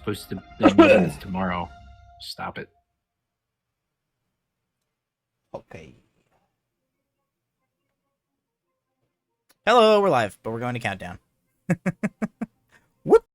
Supposed to be meetings tomorrow. Stop it. Okay. Hello, we're live, but we're going to countdown. Whoop.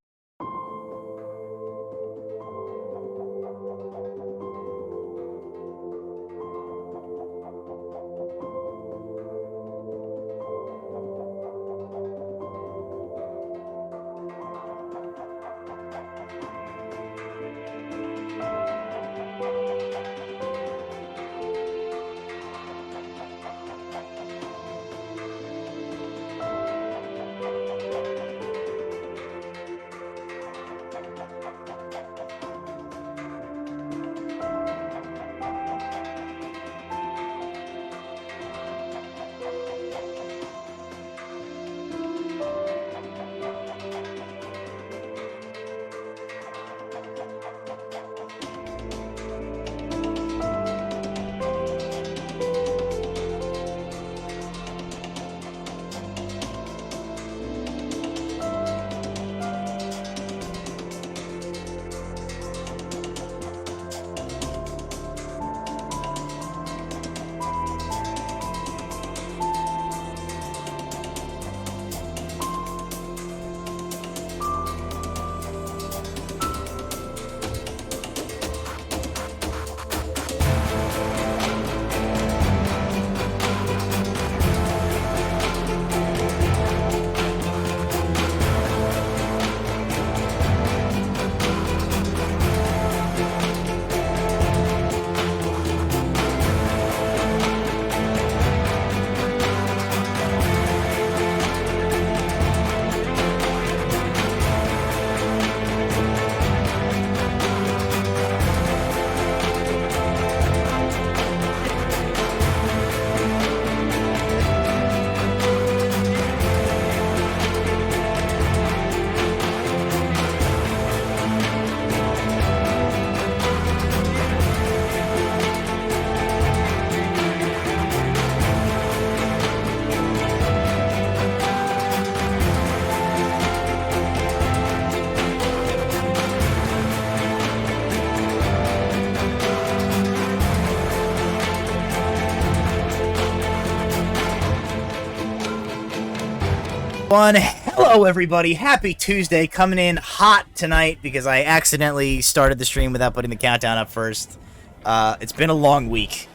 Hello everybody, happy Tuesday, coming in hot tonight because I accidentally started the stream without putting the countdown up first. It's been a long week.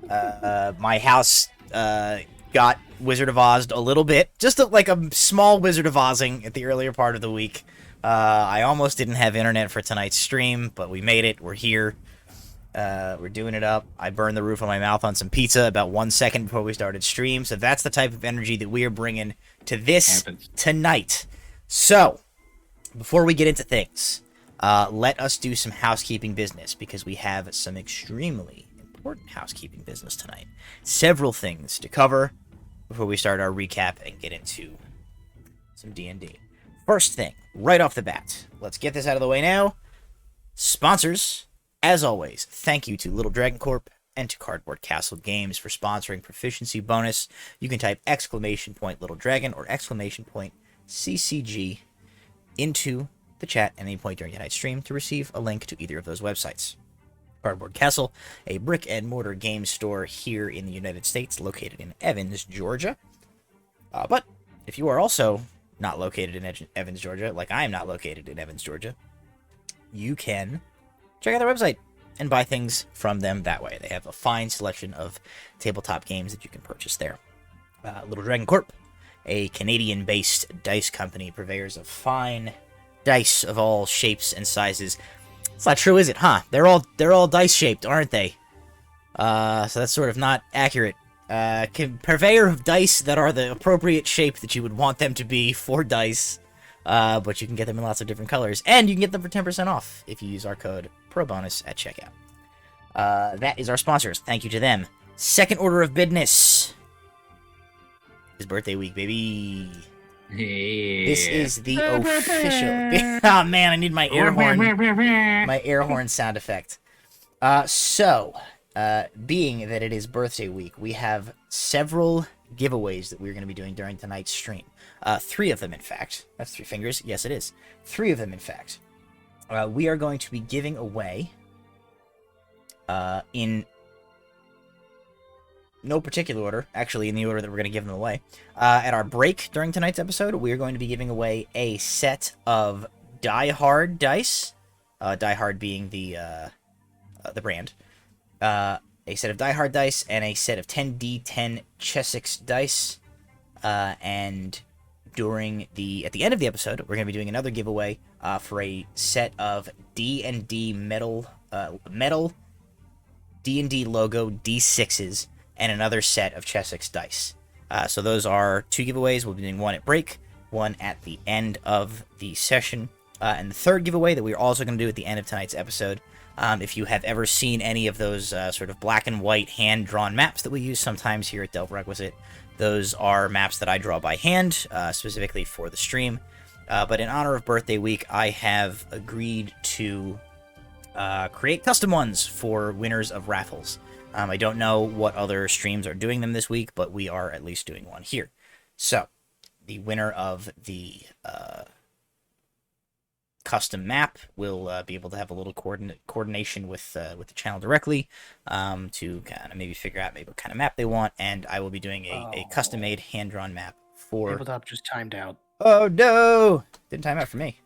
My house got Wizard of Oz a little bit, just like a small Wizard of Ozing at the earlier part of the week. I almost didn't have internet for tonight's stream, but we made it, we're here. We're doing it up. I burned the roof of my mouth on some pizza about 1 second before we started stream, so that's the type of energy that we are bringing to this tonight. So, before we get into things, let us do some housekeeping business, because we have some extremely important housekeeping business tonight. Several things to cover before we start our recap and get into some D&D. First thing, right off the bat, let's get this out of the way now. Sponsors. As always, thank you to Little Dragon Corp and to Cardboard Castle Games for sponsoring Proficiency Bonus. You can type ! Little Dragon or ! CCG into the chat at any point during tonight's stream to receive a link to either of those websites. Cardboard Castle, a brick and mortar game store here in the United States, located in Evans, Georgia. But if you are also not located in Evans, Georgia, like I am not located in Evans, Georgia, you can check out their website and buy things from them that way. They have a fine selection of tabletop games that you can purchase there. Little Dragon Corp, a Canadian-based dice company, purveyors of fine dice of all shapes and sizes. It's not true, is it? Huh? They're all dice-shaped, aren't they? So that's sort of not accurate. Purveyor of dice that are the appropriate shape that you would want them to be for dice. But you can get them in lots of different colors, and you can get them for 10% off if you use our code PROBONUS at checkout. That is our sponsors. Thank you to them. Second order of business. His birthday week, baby. Yeah. This is the official... Oh, man, I need my air horn. My air horn sound effect. Being that it is birthday week, we have several giveaways that we're going to be doing during tonight's stream. 3 of them, in fact. That's 3 fingers. Yes, it is. 3 of them, in fact. we are going to be giving away, in no particular order, actually in the order that we're going to give them away, at our break during tonight's episode, we are going to be giving away a set of Die Hard dice, Die Hard being the brand, a set of Die Hard dice, and a set of 10d10 Chessex dice, and at the end of the episode, we're going to be doing another giveaway for a set of D&D metal D&D logo D6s and another set of Chessex dice. So those are 2 giveaways. We'll be doing one at break, one at the end of the session, and the third giveaway that we're also going to do at the end of tonight's episode. If you have ever seen any of those sort of black and white hand-drawn maps that we use sometimes here at Delve Requisite, those are maps that I draw by hand, specifically for the stream. But in honor of birthday week, I have agreed to create custom ones for winners of raffles. I don't know what other streams are doing them this week, but we are at least doing one here. So, the winner of the custom map will be able to have a little coordination with the channel directly to kind of maybe figure out maybe what kind of map they want, and I will be doing a custom-made hand-drawn map for... Tabletop just timed out. Oh, no! Didn't time out for me.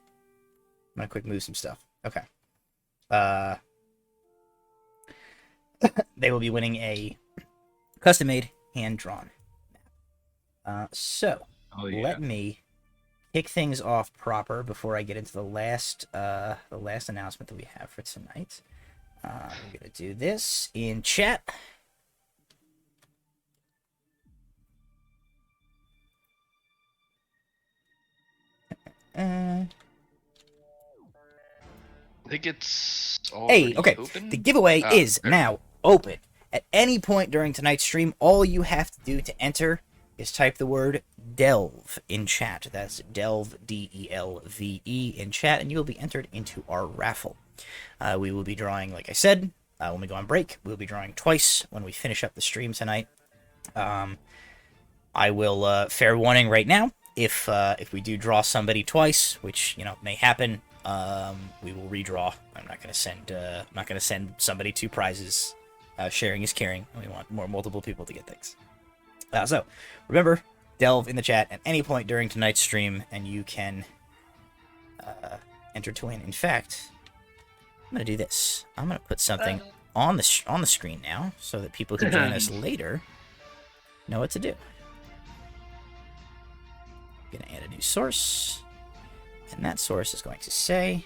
I'm gonna quick move some stuff. Okay. They will be winning a custom-made hand-drawn map. So, let me kick things off proper before I get into the last announcement that we have for tonight. I'm gonna do this in chat. I think it's already open. The giveaway is now open. At any point during tonight's stream, all you have to do to enter is type the word Delve in chat. That's Delve, D-E-L-V-E in chat, and you will be entered into our raffle. We will be drawing, like I said, when we go on break. We'll be drawing twice when we finish up the stream tonight. I will fair warning right now, if we do draw somebody twice, which may happen, we will redraw. I'm not gonna send somebody 2 prizes. Sharing is caring. We want multiple people to get things. So, remember, Delve in the chat at any point during tonight's stream, and you can enter to win. In fact, I'm going to do this. I'm going to put something on the screen now, so that people who join us later know what to do. I'm going to add a new source, and that source is going to say...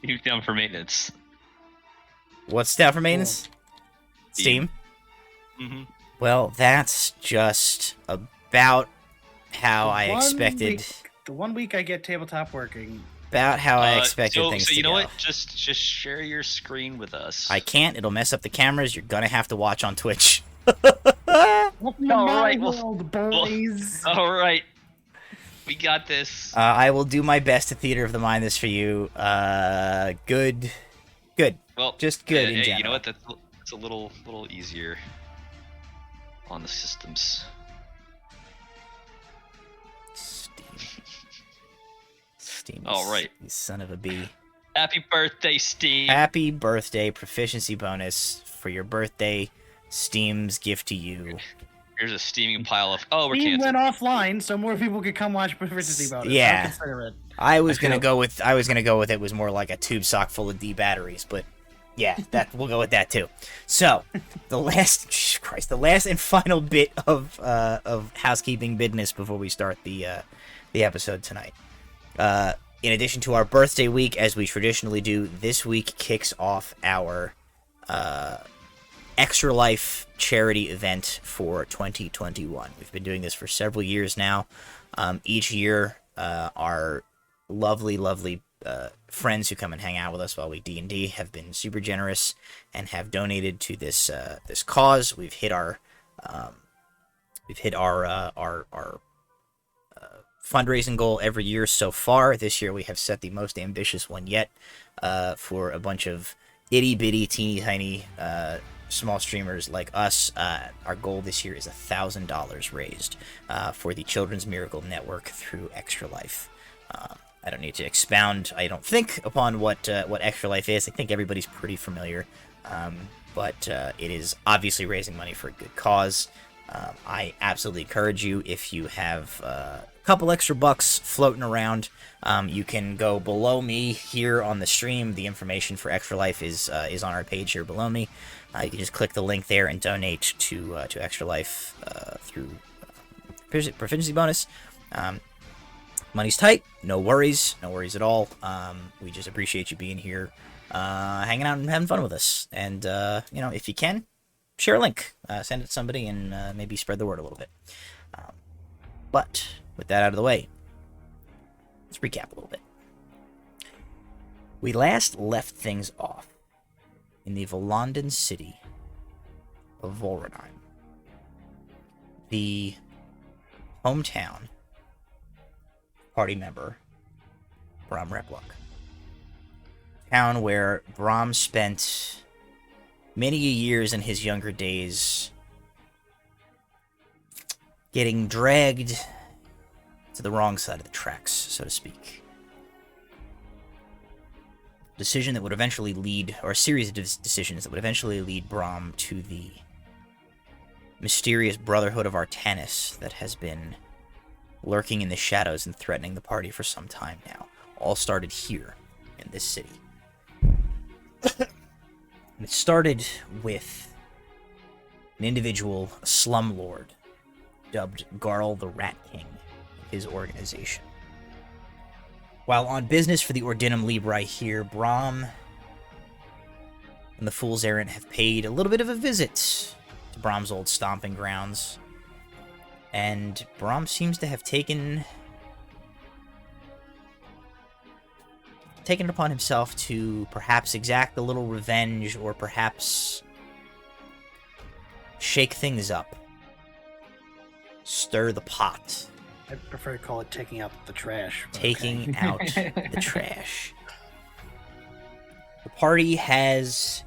He's down for maintenance. What's down for maintenance? Steam? Mm-hmm. Well, that's just about how I expected... The 1 week I get tabletop working. About how I expected things to go. So you know what? Just share your screen with us. I can't. It'll mess up the cameras. You're gonna have to watch on Twitch. Welcome to my world, boys. All right. We got this. I will do my best to theater of the mind this for you. Good. Well, just good in hey, general. You know what? That's a little easier on the systems. Steam. All right. You son of a bee. Happy birthday, Steam. Happy birthday, proficiency bonus for your birthday. Steam's gift to you. Here's a steaming pile of. Oh, we're Steam canceled. went offline, so more people could come watch proficiency bonus. Yeah. I'll consider it. I was gonna go with it was more like a tube sock full of D batteries, but yeah, that we'll go with that too. So the last and final bit of housekeeping business before we start the episode tonight. In addition to our birthday week, as we traditionally do, this week kicks off our Extra Life charity event for 2021. We've been doing this for several years now. Each year, our lovely friends who come and hang out with us while we D&D have been super generous and have donated to this this cause. We've hit our fundraising goal every year so far. This year we have set the most ambitious one yet, for a bunch of itty bitty teeny tiny small streamers like us, our goal this year is $1,000 raised for the Children's Miracle Network through Extra Life. I don't need to expound, I don't think, upon what Extra Life is. I think everybody's pretty familiar, but it is obviously raising money for a good cause. I absolutely encourage you, if you have a couple extra bucks floating around, you can go below me here on the stream. The information for Extra Life is on our page here below me. You can just click the link there and donate to Extra Life through proficiency bonus. Money's tight, no worries at all. We just appreciate you being here, hanging out and having fun with us. And if you can, share a link, send it to somebody, and maybe spread the word a little bit. But with that out of the way, let's recap a little bit. We last left things off in the Volandan city of Volrenheim, the hometown party member Bram Replock. Town where Bram spent many years in his younger days getting dragged to the wrong side of the tracks, so to speak. Decision that would eventually lead, or a series of decisions that would eventually lead Bram to the mysterious Brotherhood of Artanis that has been lurking in the shadows and threatening the party for some time now. All started here, in this city. It started with an individual, a slumlord, dubbed Garl the Rat King, his organization. While on business for the Ordinum Libri here, Bram and the Fool's Errant have paid a little bit of a visit to Bram's old stomping grounds, and Bram seems to have taken it upon himself to perhaps exact a little revenge, or perhaps shake things up, stir the pot. I prefer to call it taking out the trash. Taking out the trash. The party has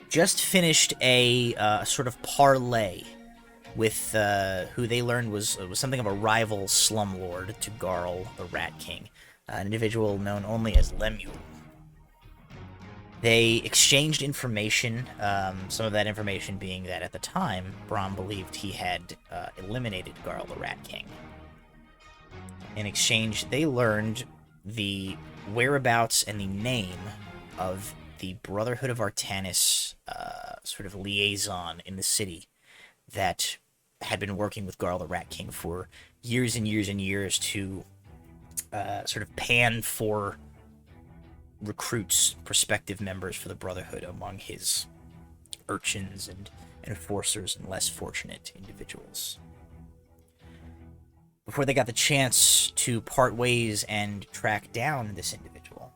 just finished a sort of parlay with who they learned was something of a rival slumlord to Garl the Rat King, an individual known only as Lemuel. They exchanged information, some of that information being that at the time, Bram believed he had eliminated Garl the Rat King. In exchange, they learned the whereabouts and the name of the Brotherhood of Artanis sort of liaison in the city that had been working with Garl the Rat King for years and years and years to sort of pan for recruits, prospective members for the Brotherhood among his urchins and enforcers and less fortunate individuals. Before they got the chance to part ways and track down this individual,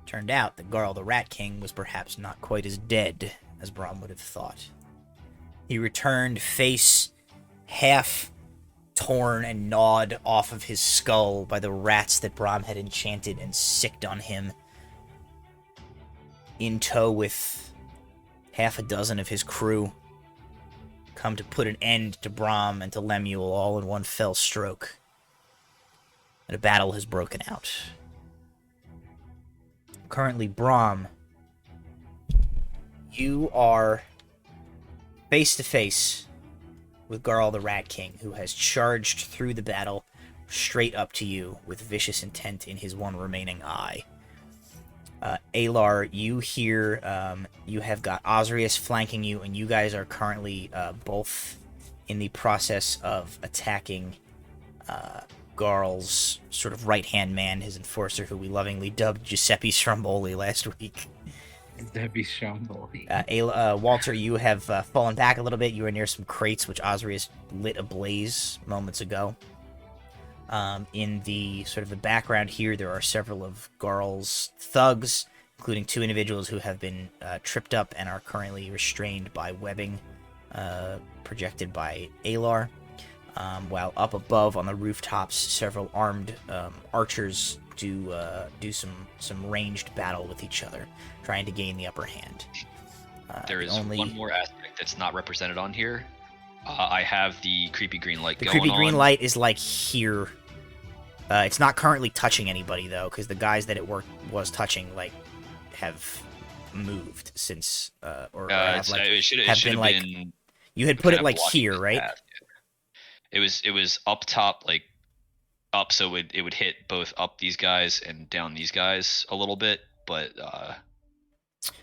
turned out that Garl the Rat King was perhaps not quite as dead as Bram would have thought. He returned, face half torn and gnawed off of his skull by the rats that Bram had enchanted and sicked on him, in tow with half a dozen of his crew, come to put an end to Bram and to Lemuel all in one fell stroke. And a battle has broken out. Currently, Bram, you are face to face with Garl the Rat King, who has charged through the battle straight up to you with vicious intent in his one remaining eye. Aelar, you hear, you have got Ozrius flanking you, and you guys are currently both in the process of attacking Garl's sort of right-hand man, his enforcer, who we lovingly dubbed Giuseppe Stromboli last week. Debbie Stromboli. Walter, you have fallen back a little bit. You are near some crates, which Ozrius lit ablaze moments ago. In the sort of the background here, there are several of Garl's thugs, including two individuals who have been tripped up and are currently restrained by webbing projected by Aelar. While up above on the rooftops, several armed archers do some ranged battle with each other, trying to gain the upper hand. There is one more aspect that's not represented on here. I have the creepy green light going on. The creepy green light is like here. It's not currently touching anybody though, because the guys that it was touching like have moved since it should have been. You had put it like here, right? Path. It was up top, like up, so it would hit both up these guys and down these guys a little bit, but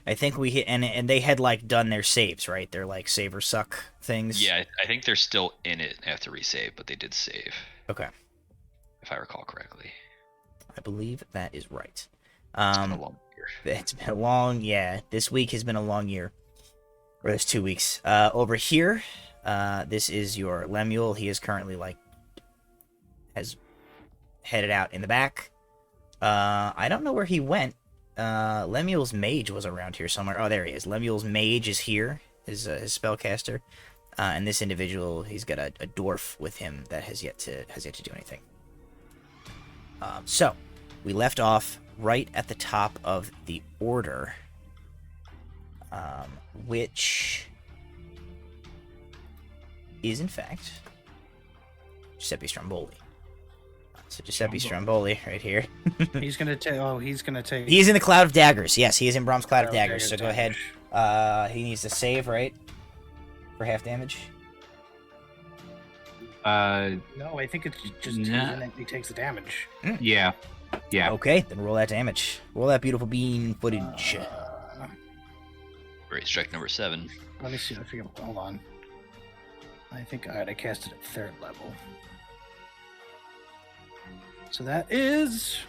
I think we hit, and they had like done their saves, right? They're like save or suck things. Yeah, I think they're still in it after resave, but they did save. Okay. If I recall correctly. I believe that is right. It's been a long year. It's been a long, yeah. This week has been a long year. Or this 2 weeks. Over here, this is your Lemuel. He is currently has headed out in the back. I don't know where he went. Lemuel's mage was around here somewhere. Oh, there he is. Lemuel's mage is here. His spellcaster. And this individual, he's got a dwarf with him that has yet to do anything. So, we left off right at the top of the order. Which is, in fact, Giuseppe Stromboli. So Giuseppe Stromboli, right here. He's gonna take. He's in the Cloud of Daggers. Yes, he is in Bram's Cloud of Daggers. So go ahead. He needs to save, right? For half damage. No, I think it's just he takes the damage. Yeah. Okay, then roll that damage. Roll that beautiful bean footage. Great strike number 7. Let me see. I forget. Hold on. I think I cast it at 3rd level. So that is.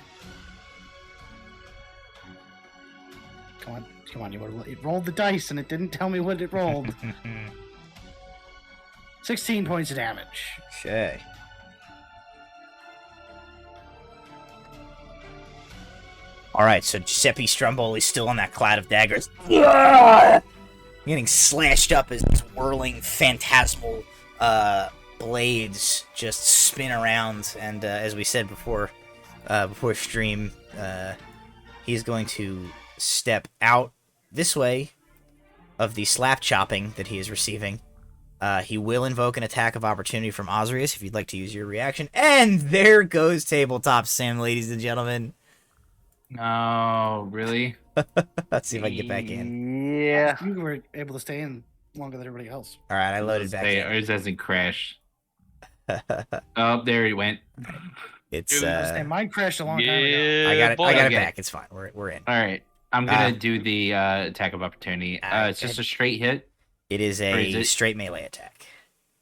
Come on! You rolled the dice and it didn't tell me what it rolled. 16 points of damage. Okay. All right, so Giuseppe Stromboli's still on that Cloud of Daggers. Getting slashed up as these whirling phantasmal blades just spin around, and as we said before stream, he's going to step out this way of the slap chopping that he is receiving. He will invoke an attack of opportunity from Ozrius if you'd like to use your reaction. And there goes Tabletop Sim, ladies and gentlemen. No, really? Let's see if I can get back in. Yeah. You were able to stay in longer than everybody else. All right, I loaded back in. Ours doesn't crash. Oh, there he went. It's mine crashed a long time ago. I got it back. It's fine. We're in. All right. I'm gonna do the attack of opportunity. It's just a straight hit. It is a straight melee attack.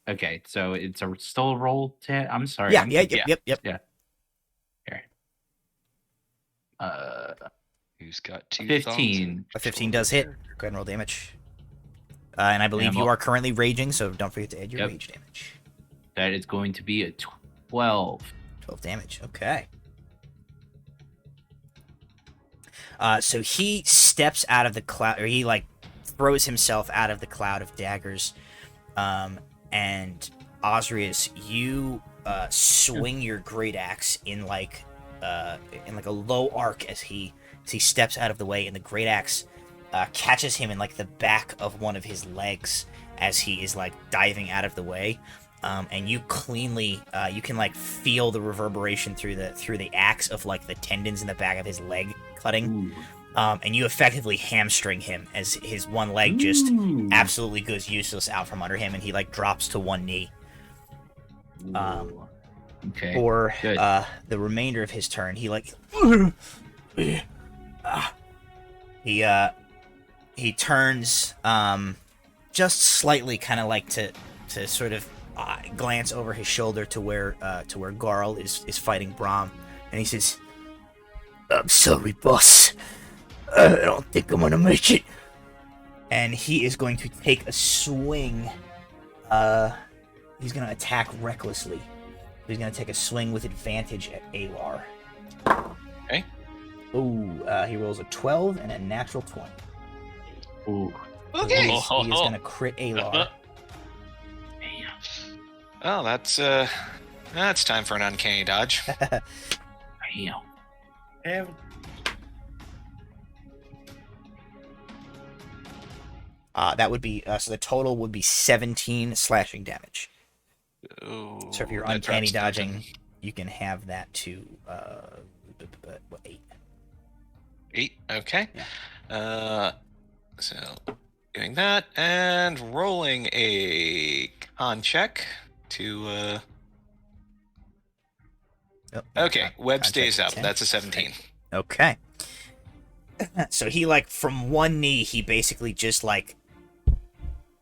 Okay, so it's still a roll to hit. I'm sorry. Yep. Yeah. Here. Who's got 2 15. A 15 does hit. Go ahead and roll damage. And I believe you are currently raging, so don't forget to add your rage damage. That is going to be a 12. 12 damage. Okay. So he steps out of the cloud, or he throws himself out of the Cloud of Daggers, and Ozrius, you swing your great axe in a low arc as he steps out of the way, and the great axe catches him in the back of one of his legs as he is diving out of the way. And you cleanly, you can feel the reverberation through the axe of the tendons in the back of his leg cutting. And you effectively hamstring him as his one leg just absolutely goes useless out from under him, and he drops to one knee. Okay. For the remainder of his turn, he turns just slightly, kind of to sort of glance over his shoulder to where Garl is fighting Bram, and he says, "I'm sorry, boss. I don't think I'm gonna make it." And he is going to take a swing. He's gonna attack recklessly. He's gonna take a swing with advantage at Aelar. Okay. Ooh, he rolls a 12 and a natural 20. Ooh. Okay. He is gonna crit Aelar. Oh, that's time for an uncanny dodge. Damn. That would be so the total would be 17 slashing damage. Oh, So if you're that uncanny drops down to dodging, you can have that to 8. 8. Okay. Yeah. So doing that and rolling a con check to. Oh, Okay, web con stays check out. 10. That's a 17. Okay. So he from one knee, he basically just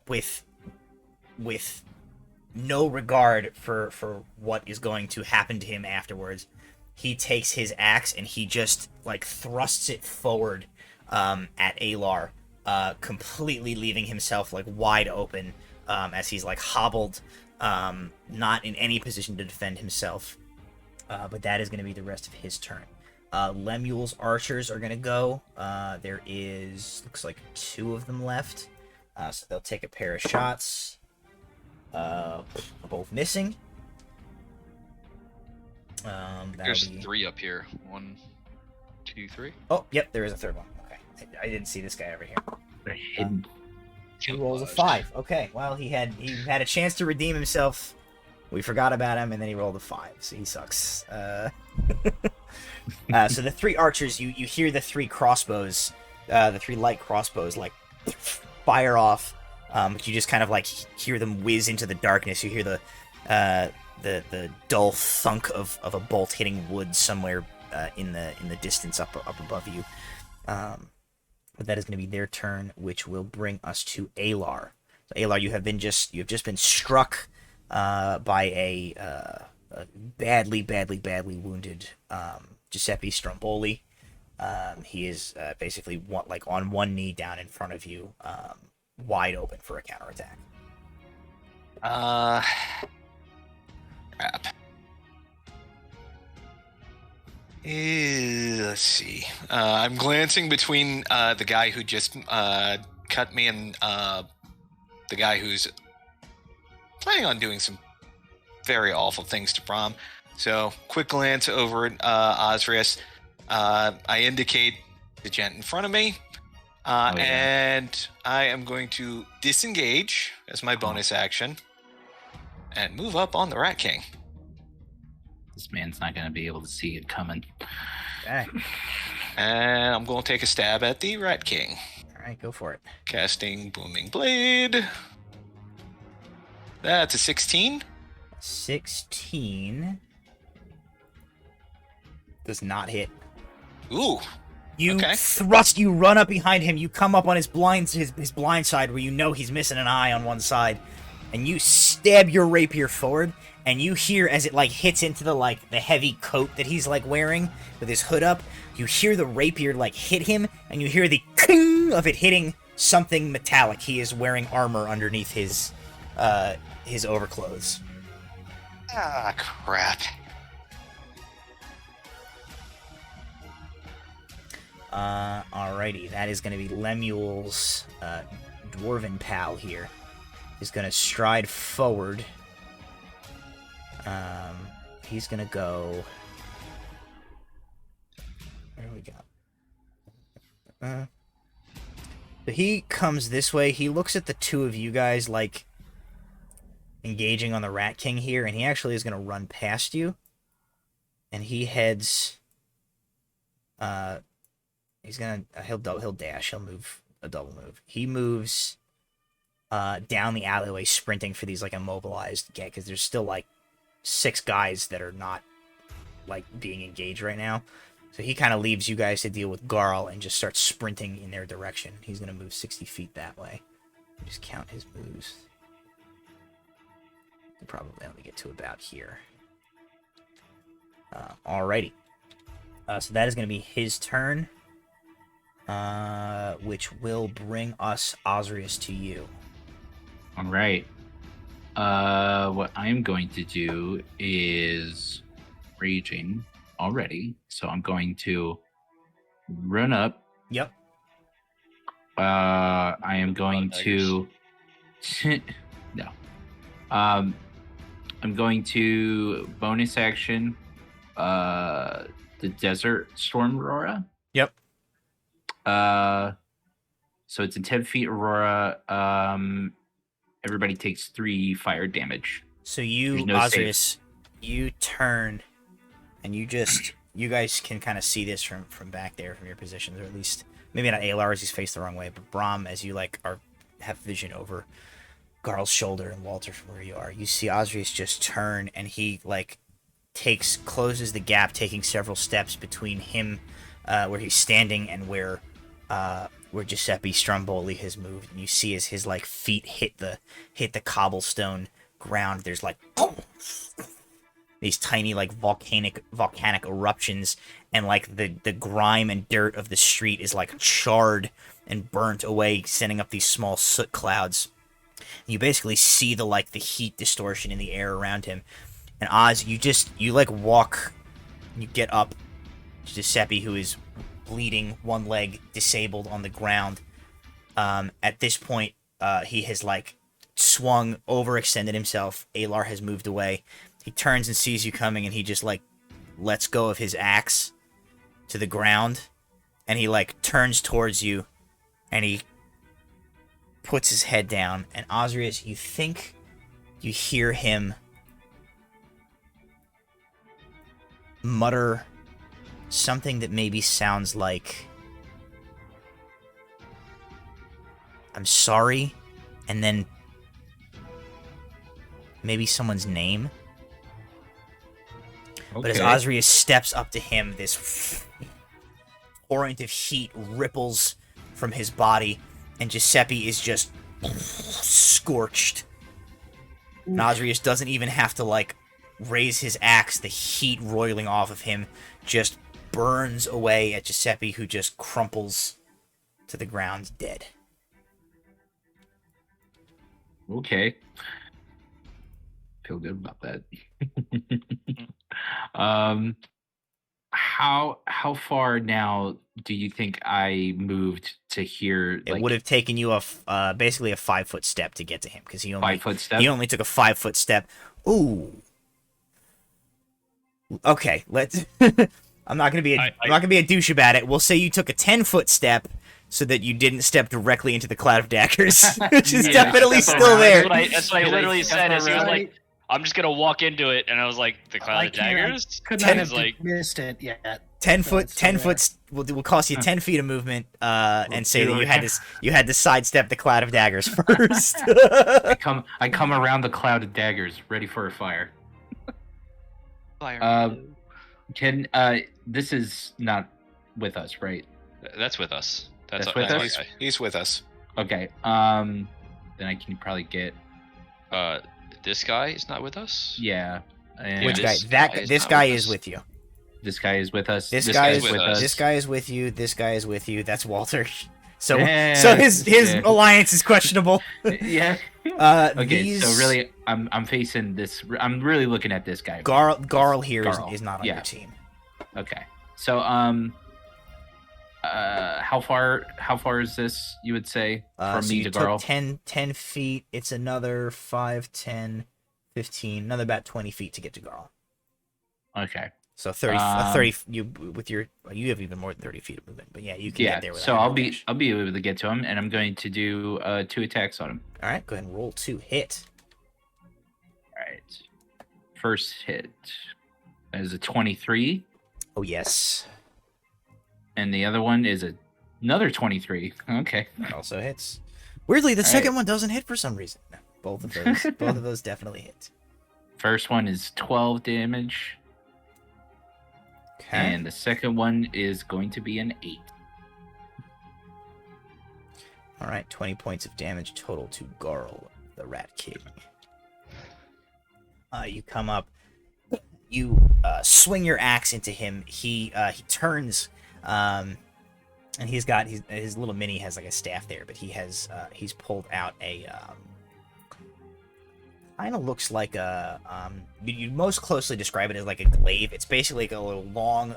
with no regard for what is going to happen to him afterwards, he takes his axe and he just thrusts it forward at Aelar, completely leaving himself wide open as he's hobbled, not in any position to defend himself. But that is going to be the rest of his turn. Lemuel's archers are going to go. There looks like 2 of them left. So they'll take a pair of shots. Both missing. There's 3 up here. 1, 2, 3. Oh, yep, there is a third one. Okay, I didn't see this guy over here. They're hidden. He rolls a 5. Okay, well he had a chance to redeem himself. We forgot about him, and then he rolled a 5, so he sucks. So the 3 archers, you hear the 3 crossbows, the 3 light crossbows, fire off. But you just kind of hear them whiz into the darkness. You hear the dull thunk of a bolt hitting wood somewhere in the distance up above you. But that is going to be their turn, which will bring us to Aelar. So Aelar, you have just been struck by a badly wounded Giuseppe Stromboli. He is basically on one knee down in front of you, wide open for a counterattack. Crap. Let's see. I'm glancing between the guy who just cut me and the guy who's planning on doing some very awful things to Bram. So, quick glance over at Ozrius. I indicate the gent in front of me. And I am going to disengage as my bonus action and move up on the Rat King. This man's not going to be able to see it coming. Okay. And I'm going to take a stab at the Rat King. All right, go for it. Casting Booming Blade. That's a 16. 16 does not hit. Ooh. You Okay. you run up behind him, you come up on his blind side where you know he's missing an eye on one side, and you stab your rapier forward, and you hear as it hits into the heavy coat that he's wearing with his hood up, you hear the rapier hit him, and you hear the king of it hitting something metallic. He is wearing armor underneath his overclothes. Ah, crap. Alrighty, that is going to be Lemuel's dwarven pal here. He's going to stride forward. He's going to go... Where do we go? So he comes this way. He looks at the 2 of you guys, engaging on the Rat King here, and he actually is going to run past you. And he heads... he'll dash. He'll move a double move. He moves down the alleyway, sprinting for these immobilized gang, because there's still 6 guys that are not being engaged right now. So he kind of leaves you guys to deal with Garl and just starts sprinting in their direction. He's gonna move 60 feet that way. Just count his moves. He'll probably only get to about here. Alrighty. So that is gonna be his turn. Which will bring us, Ozrius, to you. All right. What I'm going to do is raging already, so I'm going to run up. Yep. I am going to. No. I'm going to bonus action. the Desert Storm Aurora. Yep. So it's a 10 feet aurora. Everybody takes 3 fire damage. So you, There's no Ozrius, you turn, and you guys can kind of see this from back there, from your positions, or at least maybe not Aelar as he's faced the wrong way, but Bram as you have vision over Garl's shoulder and Walter from where you are. You see Ozrius just turn, and he closes the gap, taking several steps between him, where he's standing, and where Giuseppe Stromboli has moved. And you see as his feet hit the cobblestone ground, there's these tiny volcanic eruptions, and the grime and dirt of the street is charred and burnt away, sending up these small soot clouds. And you basically see the heat distortion in the air around him. And Oz, you walk, you get up. Giuseppe, who is bleeding, one leg disabled on the ground. At this point, he has swung, overextended himself. Aelar has moved away. He turns and sees you coming, and he just lets go of his axe to the ground, and he turns towards you, and he puts his head down. And Ozrius, you think you hear him mutter something that maybe sounds like, "I'm sorry," and then maybe someone's name. Okay. But as Ozrius steps up to him, this torrent of heat ripples from his body, and Giuseppe is just scorched. And Ozrius doesn't even have to raise his axe. The heat roiling off of him just burns away at Giuseppe, who just crumples to the ground dead. Okay. Feel good about that. How far now do you think I moved to here? It would have taken you basically a 5-foot step to get to him, because he only 5-foot step. he only took a 5-foot step. Ooh. Okay, let's. I'm not gonna be a douche about it. We'll say you took a 10-foot step, so that you didn't step directly into the cloud of daggers, which is definitely still there. That's what I literally said. As he was like, "I'm just gonna walk into it," and I was like, "The cloud of daggers." Could not have missed it yet. 10 foot will cost you 10 feet of movement, and say that you had to sidestep the cloud of daggers first. I come around the cloud of daggers, ready for a fire. Fire. This is not with us, right? That's with us. That's with us? He's with us. Okay. Then I can probably get. This guy is not with us. Yeah. And Which guy? This guy is with you. This guy is with us. This guy is with us. This guy is with you. This guy is with you. That's Walter. So his alliance is questionable. Yeah. Okay. So really, I'm facing this. I'm really looking at this guy. Garl here is not on your team. Okay. So how far is this, you would say, from me to Garl? 10 feet. It's another 5, 10, 15, another about 20 feet to get to Garl. Okay. So 30. You have even more than 30 feet of movement, but yeah, you can get there. So I'll be able to get to him, and I'm going to do 2 attacks on him. All right, go ahead and roll 2 hit. All right. First hit is a 23. Oh yes. And the other one is another 23. Okay. That also hits. Weirdly, the second one doesn't hit for some reason. No, both of those definitely hit. First one is 12 damage. Okay. And the second one is going to be an 8. All right, 20 points of damage total to Garl, the Rat King. You come up, you swing your axe into him. He turns, and he's got his little mini has a staff there, but he's pulled out a kind of looks like a you'd most closely describe it as a glaive. It's basically a little long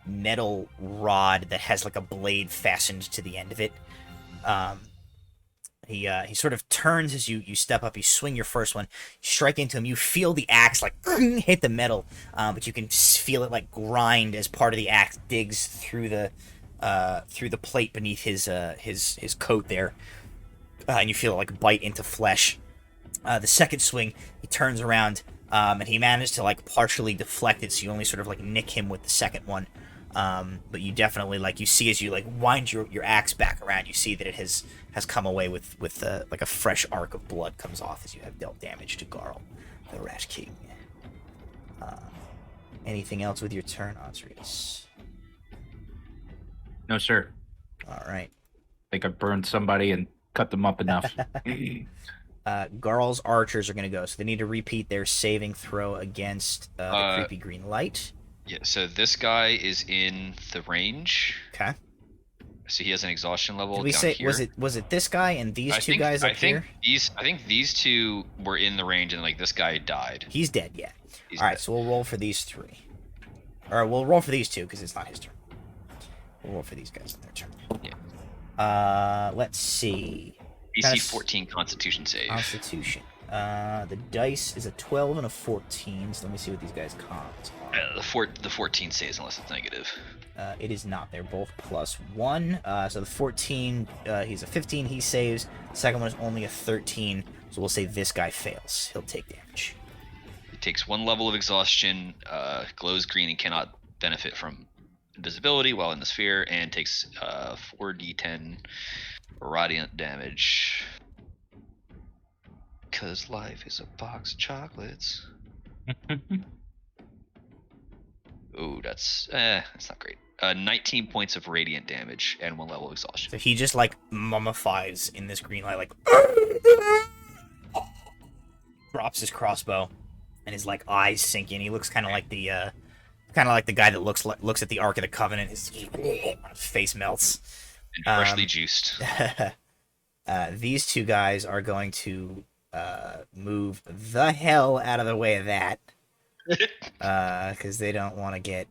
metal rod that has a blade fastened to the end of it. He sort of turns as you step up. You swing your first one, strike into him. You feel the axe like hit the metal, but you can feel it like grind as part of the axe digs through the plate beneath his coat there, and you feel it like bite into flesh. The second swing, he turns around, and he managed to like partially deflect it, so you only sort of like nick him with the second one. But you definitely like you see as you like wind your axe back around, you see that it has come away with like a fresh arc of blood comes off as you have dealt damage to Garl, the Rat King. Anything else with your turn, Ozrius? No, sir. All right. I think I burned somebody and cut them up enough. Garl's archers are going to go, so they need to repeat their saving throw against the creepy green light. Yeah, so this guy is in the range. Okay. So he has an exhaustion level. Did we down say here. was it this guy and these two guys up here? I think these two were in the range, and like this guy died. He's dead. Yeah. He's All right, dead. so we'll roll for these three. Or we'll roll for these two because it's not his turn. We'll roll for these guys in their turn. Yeah. Let's see. DC 14 Constitution save. Constitution. The dice is a 12 and a 14. So let me see what these guys' cons are. The 14 saves unless it's negative. It is not. They're both +1. So the 14, he's a 15. He saves. The second one is only a 13. So we'll say this guy fails. He'll take damage. He takes 1 level of exhaustion, glows green, and cannot benefit from invisibility while in the sphere, and takes 4d10 radiant damage. Because life is a box of chocolates. Ooh, that's not great. 19 points of radiant damage and 1 level of exhaustion. So he just like mummifies in this green light, like drops his crossbow, and his like eyes sink in. He looks kind of like the guy that looks at the Ark of the Covenant. His face melts. And freshly juiced. These two guys are going to move the hell out of the way of that, because they don't want to get.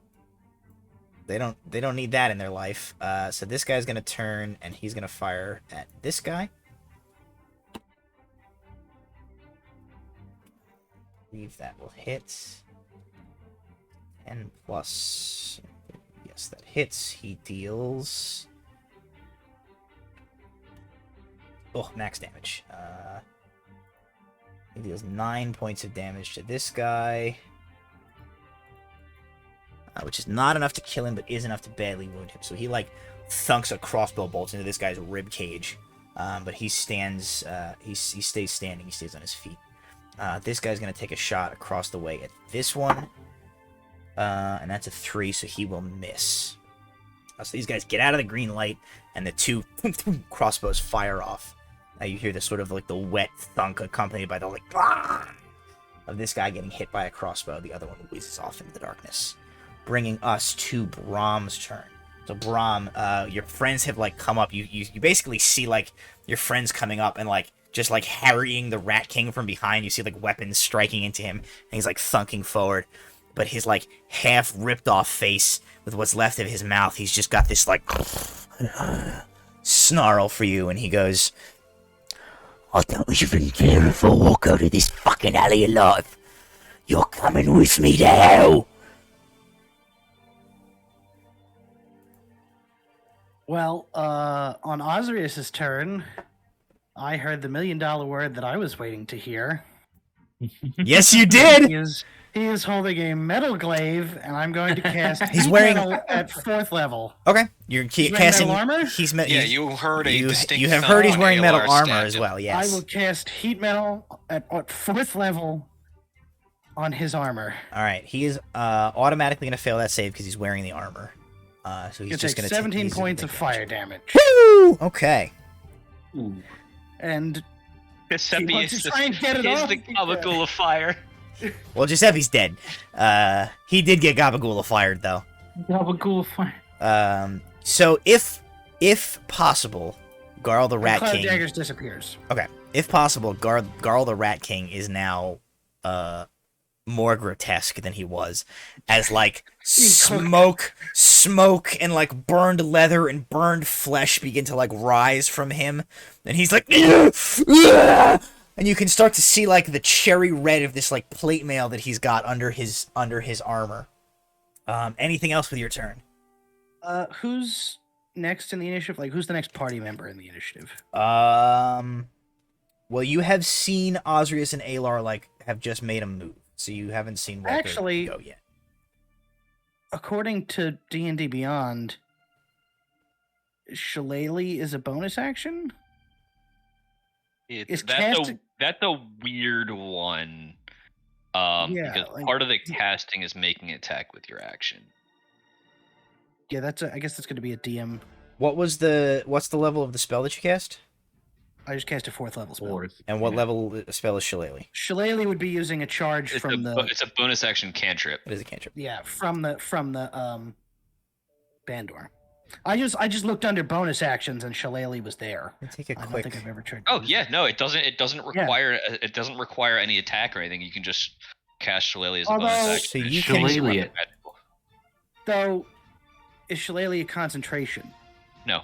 They don't need that in their life. So this guy's gonna turn and he's gonna fire at this guy. I believe that will hit. 10 plus. Yes, that hits. He deals. Oh, max damage. He deals 9 points of damage to this guy. Which is not enough to kill him, but is enough to badly wound him. So he, like, thunks a crossbow bolt into this guy's rib cage. But he stands, he stays standing, he stays on his feet. This guy's going to take a shot across the way at this one. And that's a 3, so he will miss. So these guys get out of the green light, and the two crossbows fire off. Now you hear this sort of, like, the wet thunk accompanied by the, like, of this guy getting hit by a crossbow. The other one whizzes off into the darkness. Bringing us to Bram's turn. So Bram, your friends have like come up. You basically see like your friends coming up and like just like harrying the Rat King from behind. You see like weapons striking into him, and he's like thunking forward. But his like half ripped off face with what's left of his mouth, he's just got this like snarl for you, and he goes, "I don't even care if I walk out of this fucking alley alive. You're coming with me to hell." Well, on Ozrius' turn, I heard the $1 million word that I was waiting to hear. Yes, you did. He is holding a metal glaive, and I'm going to cast. He's wearing metal at 4th level. Okay, you're casting metal armor. You heard a distinct. You have heard he's wearing metal Aelar armor stabbed as him. well. Yes. I will cast heat metal at 4th level on his armor. All right, he is automatically going to fail that save because he's wearing the armor. So he's just going to 17 points of fire damage. Woo! Okay. And Giuseppe he wants is to try and get it the off. Gabagool of fire. Well, Giuseppe's dead. He did get Gabagool fired though. Gabagool fire. So if possible, Garl the Rat Cloud King. Daggers disappears. Okay. If possible, Garl the Rat King is now more grotesque than he was, as like smoke and like burned leather and burned flesh begin to like rise from him, and he's like, and you can start to see like the cherry red of this like plate mail that he's got under his armor. Anything else with your turn? Who's next in the initiative? Like, who's the next party member in the initiative? Well, you have seen Ozrius and Aelar like have just made a move, so you haven't seen Walker Actually, go yet. According to D&D Beyond, Shillelagh is a bonus action. Is That's a weird one. Because like, part of the casting is making an attack with your action. Yeah, I guess that's going to be a DM. What's the level of the spell that you cast? I just cast a 4th level spell. 4th. And what level spell is Shillelagh? Shillelagh would be using a charge It's a bonus action cantrip. It is a cantrip. Yeah, from the Bandor. I just looked under bonus actions and Shillelagh was there. Take a I don't quick. think I've ever tried. Oh yeah, no, it doesn't require any attack or anything. You can just cast Shillelagh as a bonus Although- action. So you Shillelagh can. it. Though, is Shillelagh a concentration? No,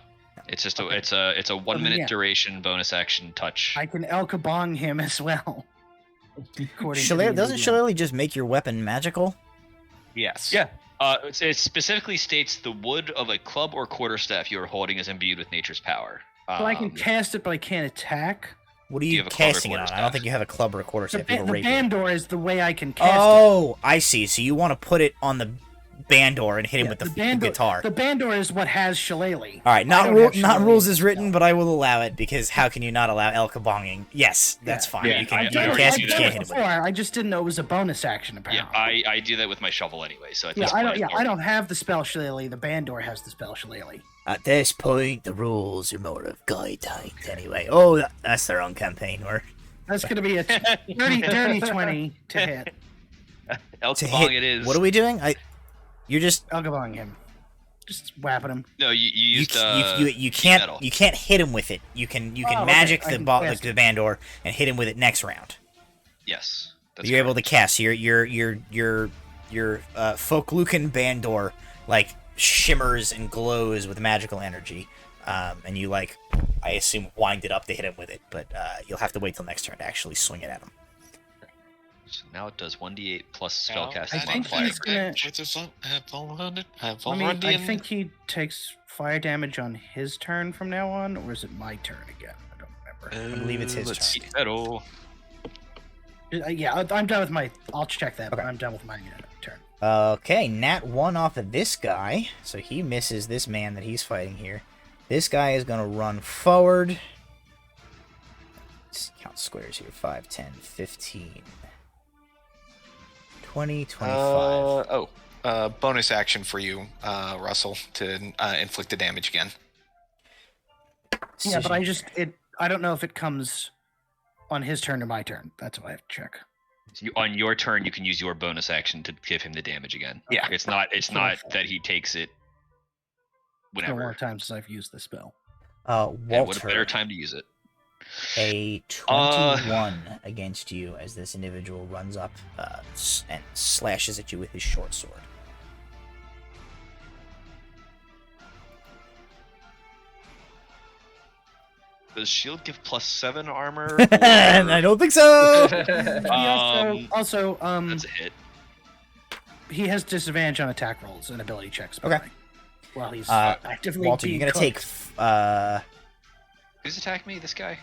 it's just it's a 1 minute yeah. duration bonus action touch. I can El Kabong him as well. According to Shillelagh, D&D doesn't Beyond. Shillelagh just make your weapon magical? Yes. Yeah. It specifically states the wood of a club or quarterstaff you are holding is imbued with nature's power. So I can cast it, but I can't attack. What are you you have a club or casting it on? I don't quarterstaff? think you have a club or a The, quarterstaff. You have a the rapier. Bandor is the way I can cast it. Oh, I see. So you want to put it on the Bandor and hit him Yeah, with the Bandor, guitar. The Bandor is what has Shillelagh. All right, I not don't have not Shillelagh. rules as written, but I will allow it because how can you not allow El Kabonging? Yes, that's Yeah. fine. Yeah, you can, I- you I can already cast do it, that you can't with hit him with it. Before, I just didn't know it was a bonus action. Yeah, Apparently. I do that with my shovel anyway. So at Yeah, this I point, don't. Yeah, it's I already- don't have the spell Shillelagh. The Bandor has the spell Shillelagh. At this point, the rules are more of guidelines anyway. Oh, that's their own campaign. Or That's going to be a dirty 20 to hit. El to Kabong hit. it is. What are we doing? You're just El Kabong him. Just whapping him. No, you you, used you can't metal. you can't hit him with it. You can Oh, magic okay. I the can cast the Bandor and hit him with it next round. Yes, that's You're able to correct. cast your Folklucan Bandor like shimmers and glows with magical energy, and you like I assume wind it up to hit him with it, but you'll have to wait till next turn to actually swing it at him. So now it does 1d8 plus Now, spellcasting I think modifier. he's gonna- I mean, I think he takes fire damage on his turn from now on, or is it my turn again? I don't remember. I believe it's his Let's turn. see. Metal. Yeah, I'm done with my. I'll check that. But Okay. I'm done with my turn. Okay, nat 1 off of this guy, so he misses this man that he's fighting here. This guy is gonna run forward. Let's count squares here: 5, 10, 15. 20, 25. Bonus action for you, Russell, to inflict the damage again. Yeah, but I don't know if it comes on his turn or my turn. That's what I have to check. On your turn, you can use your bonus action to give him the damage again. Yeah. It's not that he takes it It's been a long whenever. time since I've used the spell. Yeah, what a Walter, better time to use it. a 21 against you as this individual runs up and slashes at you with his short sword. Does shield give +7 armor? I don't think so. Um, Also, That's a hit. he has disadvantage on attack rolls and ability checks. Okay. While he's Uh, actively Walter, being you're gonna take cooked. Who's attacked me? This guy?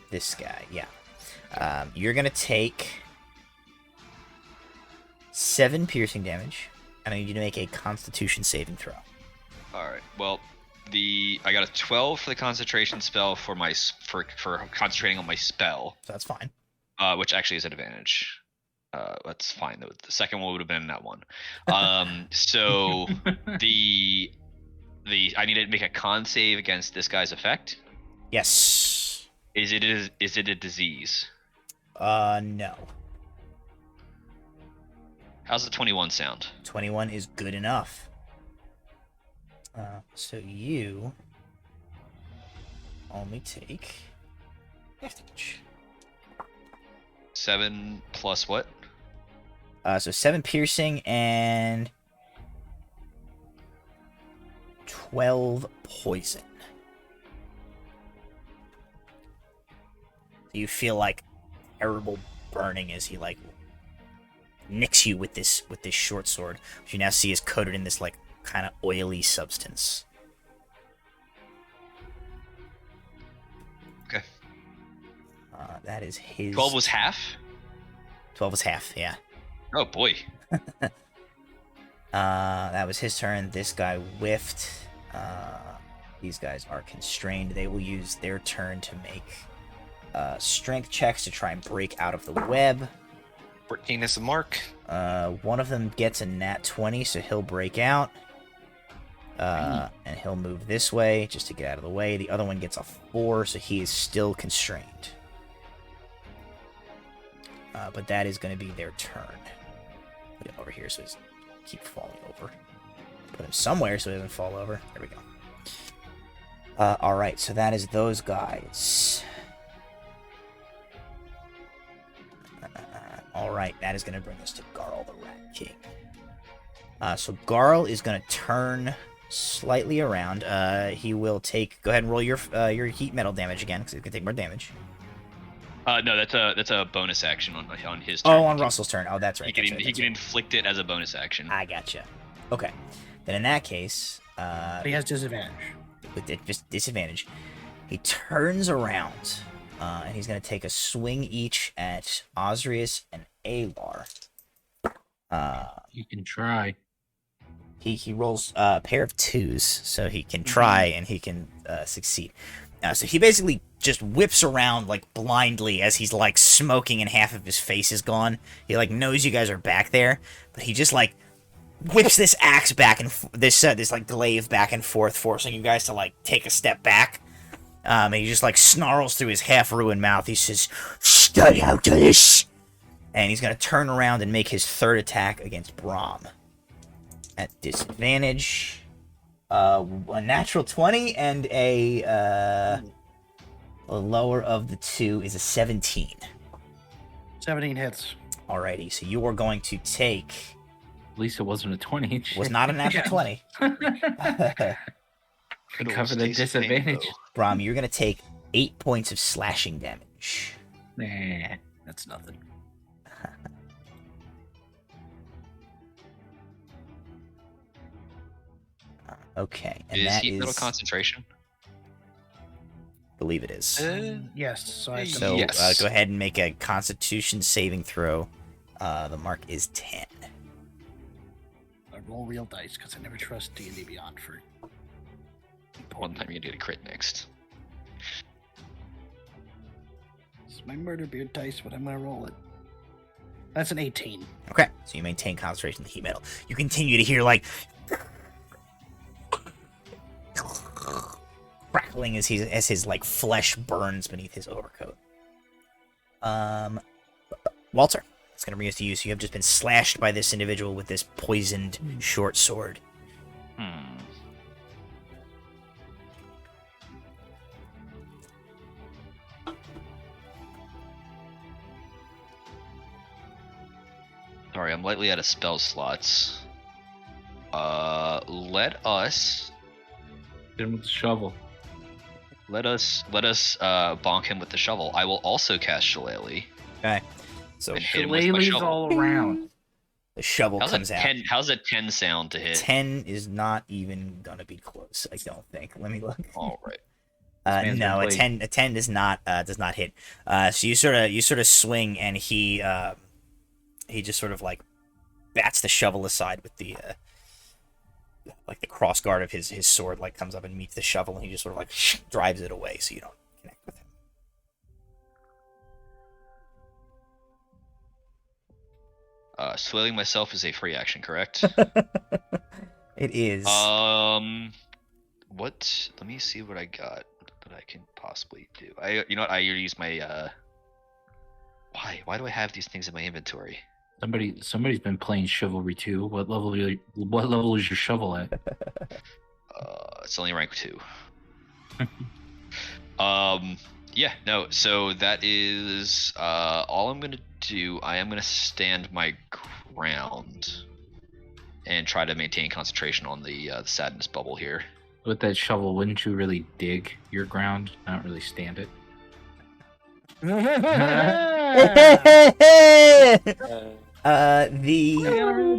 this guy, yeah. You're gonna take 7 piercing damage, and I need you to make a Constitution saving throw. All right. Well, I got a 12 for the concentration spell for concentrating on my spell, So that's fine. which actually is an advantage. That's fine. The second one would have been that one. So the I need to make a con save against this guy's effect. Yes. Is it a disease? No. How's the 21 sound? 21 is good enough. So you only take half damage. 7 plus what? So 7 piercing and 12 poison. You feel like terrible burning as he like nicks you with this short sword, which you now see is coated in this like kind of oily substance. Okay. That is his. 12 was half? 12 was half, yeah. Oh boy. That was his turn. This guy whiffed. These guys are constrained. They will use their turn to make strength checks to try and break out of the web. 14 is the mark. One of them gets a nat 20, so he'll break out. And he'll move this way just to get out of the way. The other one gets a 4, so he is still constrained. But that is going to be their turn. Put him over here so he's keep falling over. Put him somewhere so he doesn't fall over. There we go. Alright, so that is those guys. Alright, that is going to bring us to Garl the Rat King. So Garl is going to turn slightly around. He will take... Go ahead and roll your heat metal damage again, because he's going to take more damage. No, that's a bonus action on his turn. Oh, on Russell's turn. Oh, that's right. He can inflict it as a bonus action. I gotcha. Okay. Then in that case... he has disadvantage. With just disadvantage. He turns around, and he's going to take a swing each at Ozrius and Aelar. You can try. He rolls a pair of 2s, so he can try and he can succeed. So he basically just whips around like blindly as he's like smoking and half of his face is gone. He like knows you guys are back there, but he just like whips this axe back and this like glaive back and forth, forcing you guys to like take a step back. And he just like snarls through his half-ruined mouth. He says, "Stay out of this!" And he's gonna turn around and make his third attack against Bram at disadvantage. A natural 20 and a lower of the 2 is a 17. 17 hits. Alrighty, so you are going to take... At least it wasn't a 20. Was not a natural 20. Cover the disadvantage. Bram, you're going to take 8 points of slashing damage. Nah, that's nothing. Okay, and Is that heat is... metal concentration? I believe it is. Yes. So, I have to So Yes. go ahead and make a Constitution saving throw. The mark is 10. I roll real dice because I never trust D&D Beyond for. One time you get a crit next. It's my murder beard dice, but I'm gonna roll it. That's an 18. Okay, so you maintain concentration in the heat metal. You continue to hear like crackling as his like flesh burns beneath his overcoat. Walter, it's gonna bring us to you. So you have just been slashed by this individual with this poisoned short sword. Sorry, I'm lightly out of spell slots. Let us Hit him with the shovel. bonk him with the shovel. I will also cast Shillelagh. Okay, so And hit him with my Shillelagh's shovel. all around. the shovel How's comes a out. 10? How's a 10 sound to hit? 10 is not even gonna be close. I don't think. Let me look. All right. man's No, been a 10 does not hit. So you sort of swing, and he just sort of like bats the shovel aside with the like the cross guard of his sword like comes up and meets the shovel, and he just sort of like drives it away so you don't connect with him. Swilling myself is a free action, correct? It is. What? Let me see what I got that I can possibly do. You know what? I use my Why do I have these things in my inventory? Somebody's been playing Chivalry 2. What level is your shovel at? It's only rank 2. Yeah, no, so that is all I'm gonna do. I am gonna stand my ground and try to maintain concentration on the sadness bubble here. With that shovel, wouldn't you really dig your ground, not really stand it?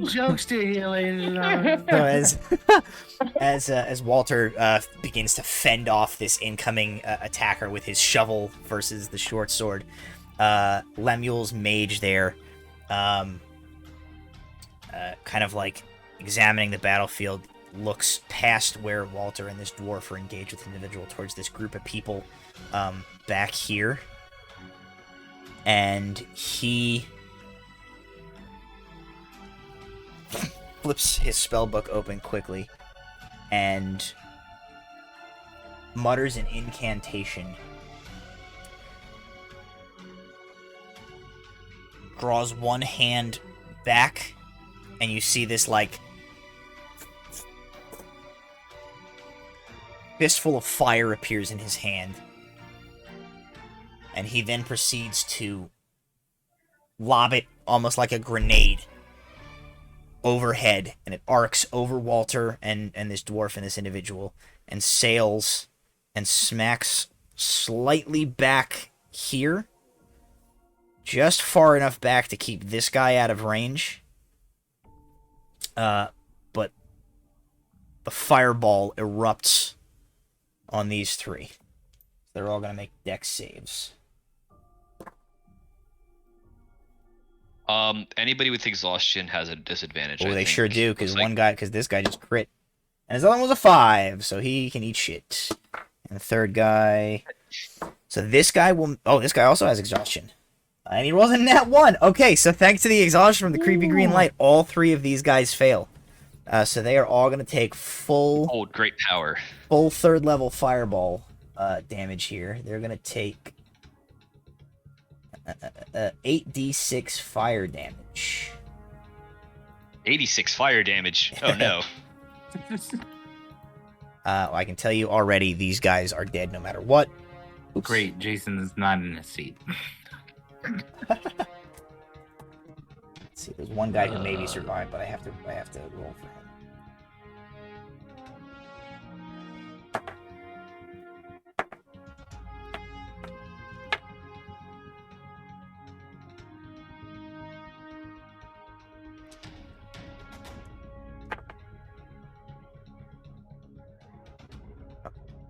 Jokes to you, ladies and gentlemen. So as Walter begins to fend off this incoming attacker with his shovel versus the short sword, Lemuel's mage there, kind of like examining the battlefield, looks past where Walter and this dwarf are engaged with the individual towards this group of people back here, and he flips his spellbook open quickly and mutters an incantation. Draws one hand back, and you see this, like, fistful of fire appears in his hand. And he then proceeds to lob it almost like a grenade overhead, and it arcs over Walter and this dwarf and this individual, and sails and smacks slightly back here, just far enough back to keep this guy out of range. But the fireball erupts on these three. They're all gonna make dex saves. Anybody with exhaustion has a disadvantage. Oh, I they think. sure do, because Looks this guy just crit. And his other one was a 5, so he can eat shit. And the third guy... So this guy will... Oh, this guy also has exhaustion. And he rolls a nat 1. Okay, so thanks to the exhaustion from the creepy green light, all 3 of these guys fail. So they are all going to take full... Hold great power. Full 3rd level fireball damage here. They're going to take... 8d6 fire damage. 86 fire damage. Oh no. I can tell you already, these guys are dead no matter what. Oops. Great, Jason is not in his seat. Let's see, there's one guy who maybe survived, but I have to roll for him.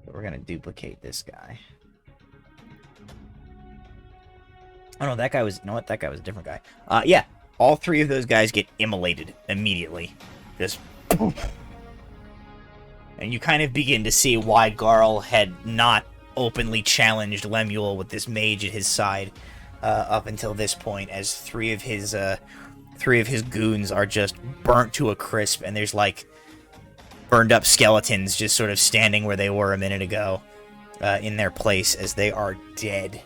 We're gonna duplicate this guy. Oh no, that guy was... You know what? That guy was a different guy. Yeah. All 3 of those guys get immolated immediately. Just... And you kind of begin to see why Garl had not openly challenged Lemuel with this mage at his side up until this point, as 3 of his goons are just burnt to a crisp, and there's, like, burned up skeletons just sort of standing where they were a minute ago in their place as they are dead.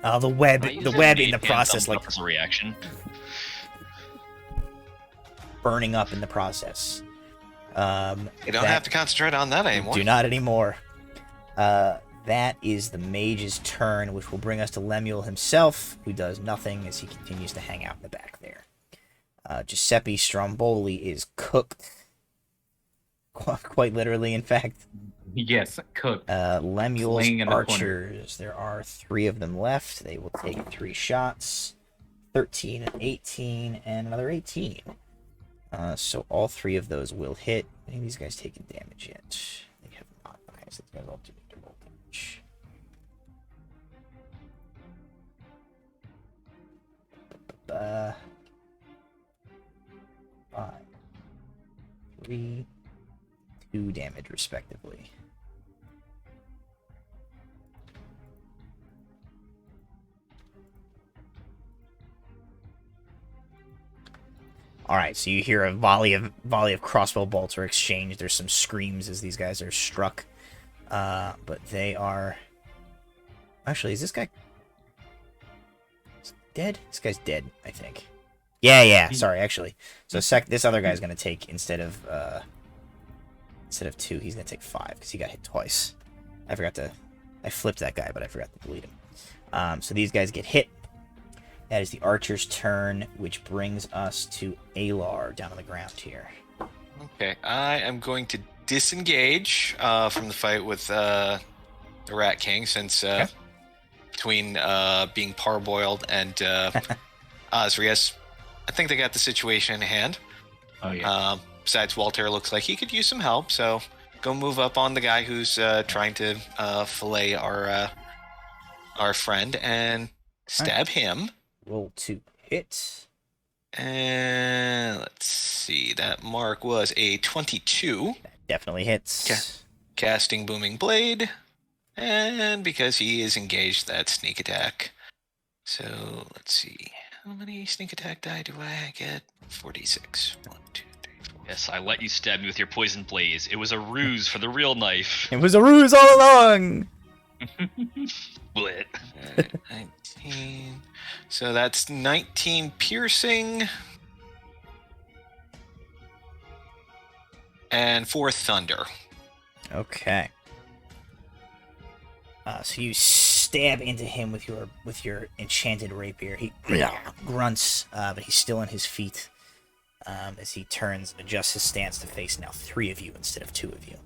The web in the process, like, as a reaction. burning up in the process. You don't have to concentrate on that anymore. Do not anymore. That is the mage's turn, which will bring us to Lemuel himself, who does nothing as he continues to hang out in the back there. Giuseppe Stromboli is cooked. Quite literally, in fact. Yes, cooked. Lemuel's Laying in the archers. There are 3 of them left. They will take 3 shots. 13 and 18, and another 18. So all 3 of those will hit. Any of these guys taking damage yet? They have not. Okay, so these guys all do need to roll damage. Five, 3, 2 damage, respectively. Alright, so you hear a volley of crossbow bolts are exchanged. There's some screams as these guys are struck. But they are... Actually, is this guy... dead? This guy's dead, I think. Yeah, sorry, actually. So this other guy's gonna take, instead of 2, he's gonna take 5, because he got hit twice. I forgot to I flipped that guy, but I forgot to delete him. So these guys get hit. That is the archer's turn, which brings us to Aelar down on the ground here. Okay, I am going to disengage from the fight with the Rat King, since between being parboiled and Ozrius, I think they got the situation in hand. Oh, yeah. Besides, Walter looks like he could use some help, so go move up on the guy who's trying to fillet our friend and stab him. Roll to hit. And let's see, that mark was a 22. That definitely hits. Casting Booming Blade. And because he is engaged, that's sneak attack. So let's see. How many sneak attack die do I get? 46. 1, 2, 3, 4. Yes, I let you stab me with your poison blaze. It was a ruse for the real knife. It was a ruse all along! Split. 19. So that's 19 piercing. And 4 thunder. Okay. So you stab into him with your enchanted rapier. He grunts, but he's still on his feet as he turns and adjusts his stance to face now 3 of you instead of 2 of you.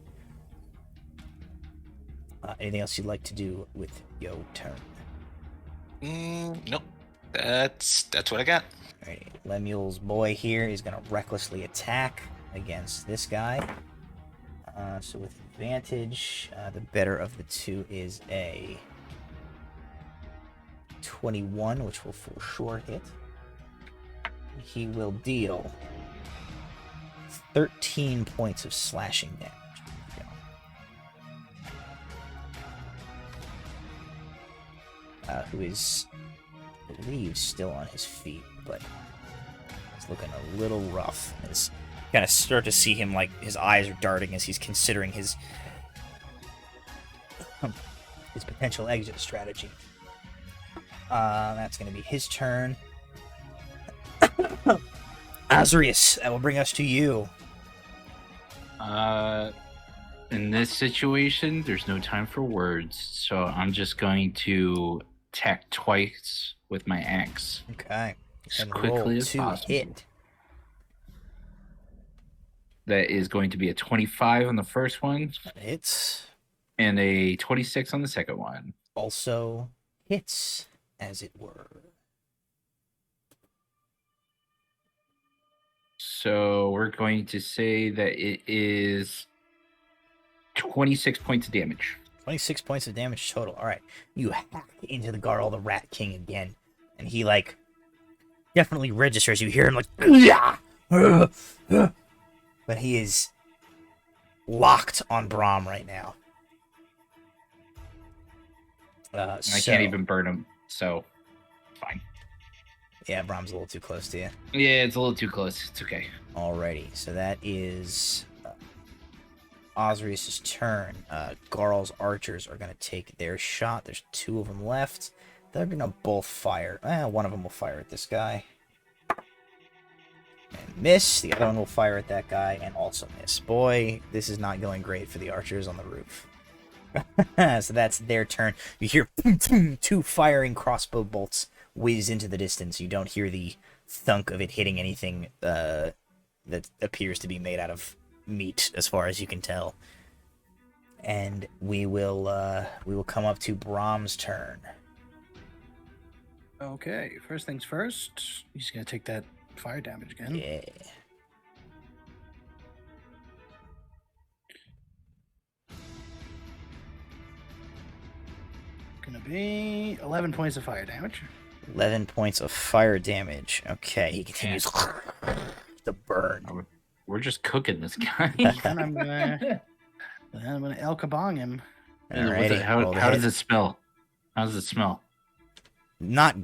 Anything else you'd like to do with your turn? Nope. That's what I got. Alrighty. Lemuel's boy here is going to recklessly attack against this guy. So with advantage, the better of the 2 is a 21, which will for sure hit. He will deal 13 points of slashing damage. Who is, I believe, still on his feet, but he's looking a little rough. As you kind of start to see him, like, his eyes are darting as he's considering his potential exit strategy. That's going to be his turn. Ozrius, that will bring us to you. In this situation, there's no time for words, so I'm just going to attack twice with my axe. Okay. As And quickly roll as to possible. hit. That is going to be a 25 on the first one, That hits. and a 26 on the second one. Also hits, as it were. So we're going to say that it is 26 points of damage. 26 points of damage total. Alright. You hack into the Garl, the Rat King, again. And he, like, definitely registers. You hear him, like, but he is locked on Bram right now. I can't even burn him, so fine. Yeah, Bram's a little too close to you. Yeah, it's a little too close. It's okay. Alrighty, so that is Ozrius' turn. Garl's archers are going to take their shot. There's 2 of them left. They're going to both fire. One of them will fire at this guy. And miss. The other one will fire at that guy and also miss. Boy, this is not going great for the archers on the roof. So that's their turn. You hear 2 firing crossbow bolts whiz into the distance. You don't hear the thunk of it hitting anything that appears to be made out of meat, as far as you can tell. And we will come up to Bram's turn. Okay, first things first. He's gonna take that fire damage again. Yeah. Gonna be 11 points of fire damage. 11 points of fire damage. Okay, he continues to burn. We're just cooking this guy. And I'm gonna El Kabong him. Alrighty, How roll the does hit. it smell? How does it smell? Not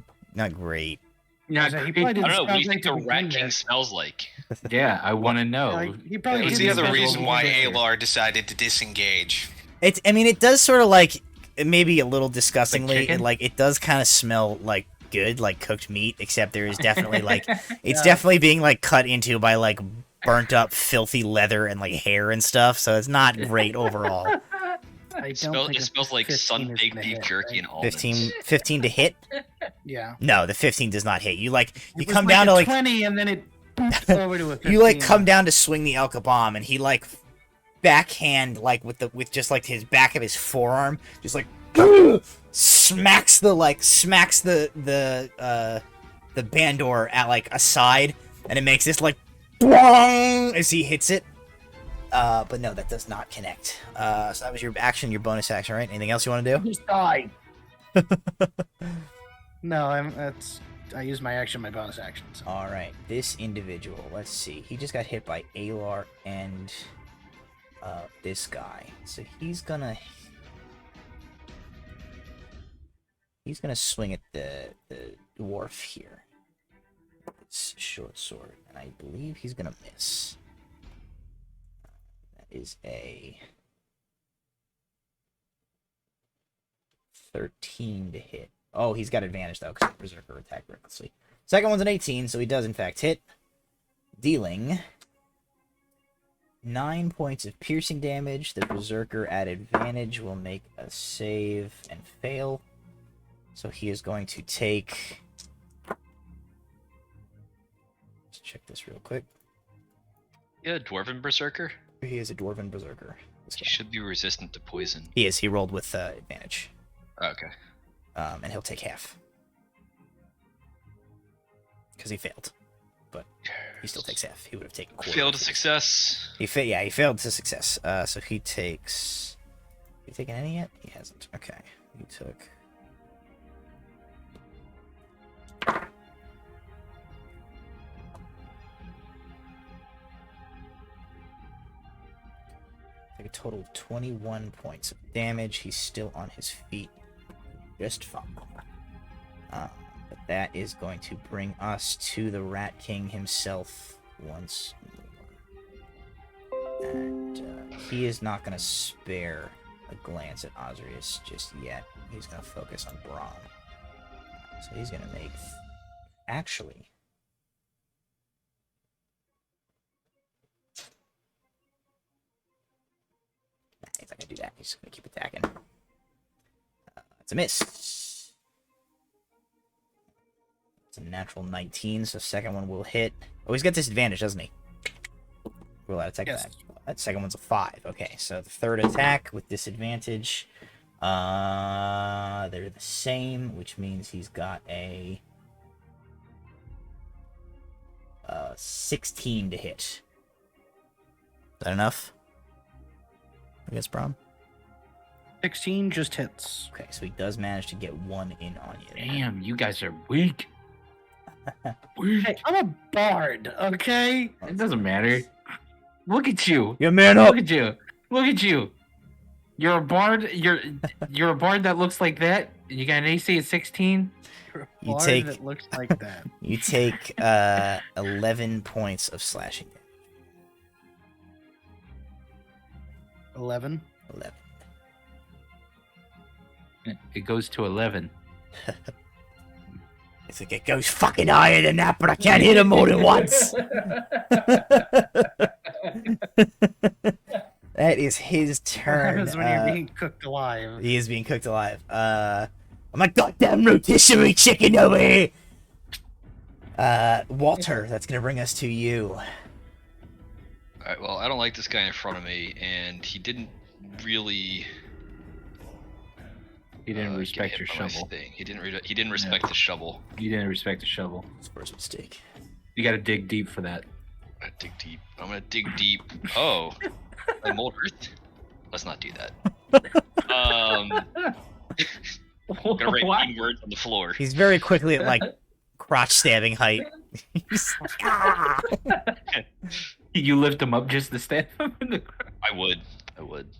great. Yeah, So he great. probably I didn't don't know. What do you sound think the like to Rat begin King with. smells like? Yeah, I want to know. Like, he probably That was the didn't other sound reason like why to begin with. Aelar decided to disengage. It does sort of like, maybe a little disgustingly, chicken? it does kind of smell like good, like cooked meat, except there is definitely like, it's definitely being like cut into by like burnt up filthy leather and like hair and stuff, so it's not great overall. I don't think It smells like 15 is sun-baked gonna beef hit, jerky right? and almonds. 15 to hit? Yeah. No, the 15 does not hit. You It was come like down a to like 20, and then it boots over to a 15. you come down to swing the Elka bomb, and he backhand with just like his back of his forearm, just like smacks the Bandor at like a side, and it makes this like as he hits it. But no, that does not connect. So that was your action, your bonus action, right? Anything else you want to do? Just die. No, I use my action, my bonus action. So. All right, this individual. Let's see. He just got hit by Aelar and this guy. So he's gonna swing at the dwarf here. It's short sword, and I believe he's gonna miss. That is a 13 to hit. Oh, he's got advantage though, because Berserker attacked recklessly. Second one's an 18, so he does in fact hit, dealing 9 points of piercing damage. The Berserker at advantage will make a save and fail. So he is going to take... Let's check this real quick. Yeah, Dwarven Berserker? He is a Dwarven Berserker. He should be resistant to poison. He is. He rolled with advantage. Okay. And he'll take half. Because he failed. But he still takes half. He would have taken quarter. Failed to success. He failed to success. So he takes... Have you taken any yet? He hasn't. Okay. He took... Take a total of 21 points of damage. He's still on his feet. Just fine. But that is going to bring us to the Rat King himself once more. And he is not going to spare a glance at Ozrius just yet. He's going to focus on Bram. So he's going to make... Actually... He's not going to do that. He's just going to keep attacking. It's a miss. It's a natural 19, so second one will hit. Oh, he's got disadvantage, doesn't he? Roll out attack. Yes. That second one's a 5. Okay, so the third attack with disadvantage. They're the same, which means he's got a 16 to hit. Is that enough? I guess, Bram? 16 just hits. Okay, so he does manage to get one in on you. Damn, you guys are weak. Weak. Hey, I'm a bard, okay? It doesn't matter. Look at you. You man up! Look at you. Look at you. You're a bard. You're a bard that looks like that. You got an AC at 16. You Bard take- that looks like that. You take 11 points of slashing damage. 11. 11. It goes to 11. It's like it goes fucking higher than that, but I can't hit him more than once. That is his What turn. happens when you're being cooked alive? He is being cooked alive. I'm a goddamn rotisserie chicken over here. Walter, that's gonna bring us to you. Alright, well, I don't like this guy in front of me, and he didn't really... He didn't get respect hit your by my shovel. thing. He didn't respect the shovel. You didn't respect the shovel. It's first mistake. You got to dig deep for that. I'm gonna dig deep. I'm gonna dig deep. Oh, I'm Earth. Let's not do that. I'm gonna write What? mean words on the floor. He's very quickly at like crotch stabbing height. He's like, "Ah!" You lift him up just to stab him in the ground. I would.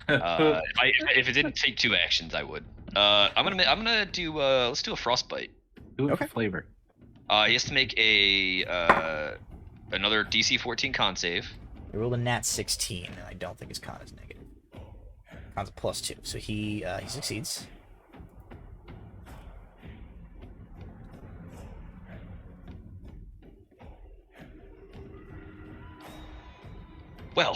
If it didn't take 2 actions, I would. I'm gonna do. Let's do a frostbite. Do it Okay. for flavor. He has to make a another DC 14 con save. He rolled a nat 16, and I don't think his con is negative. Con's a +2, so he succeeds. Well,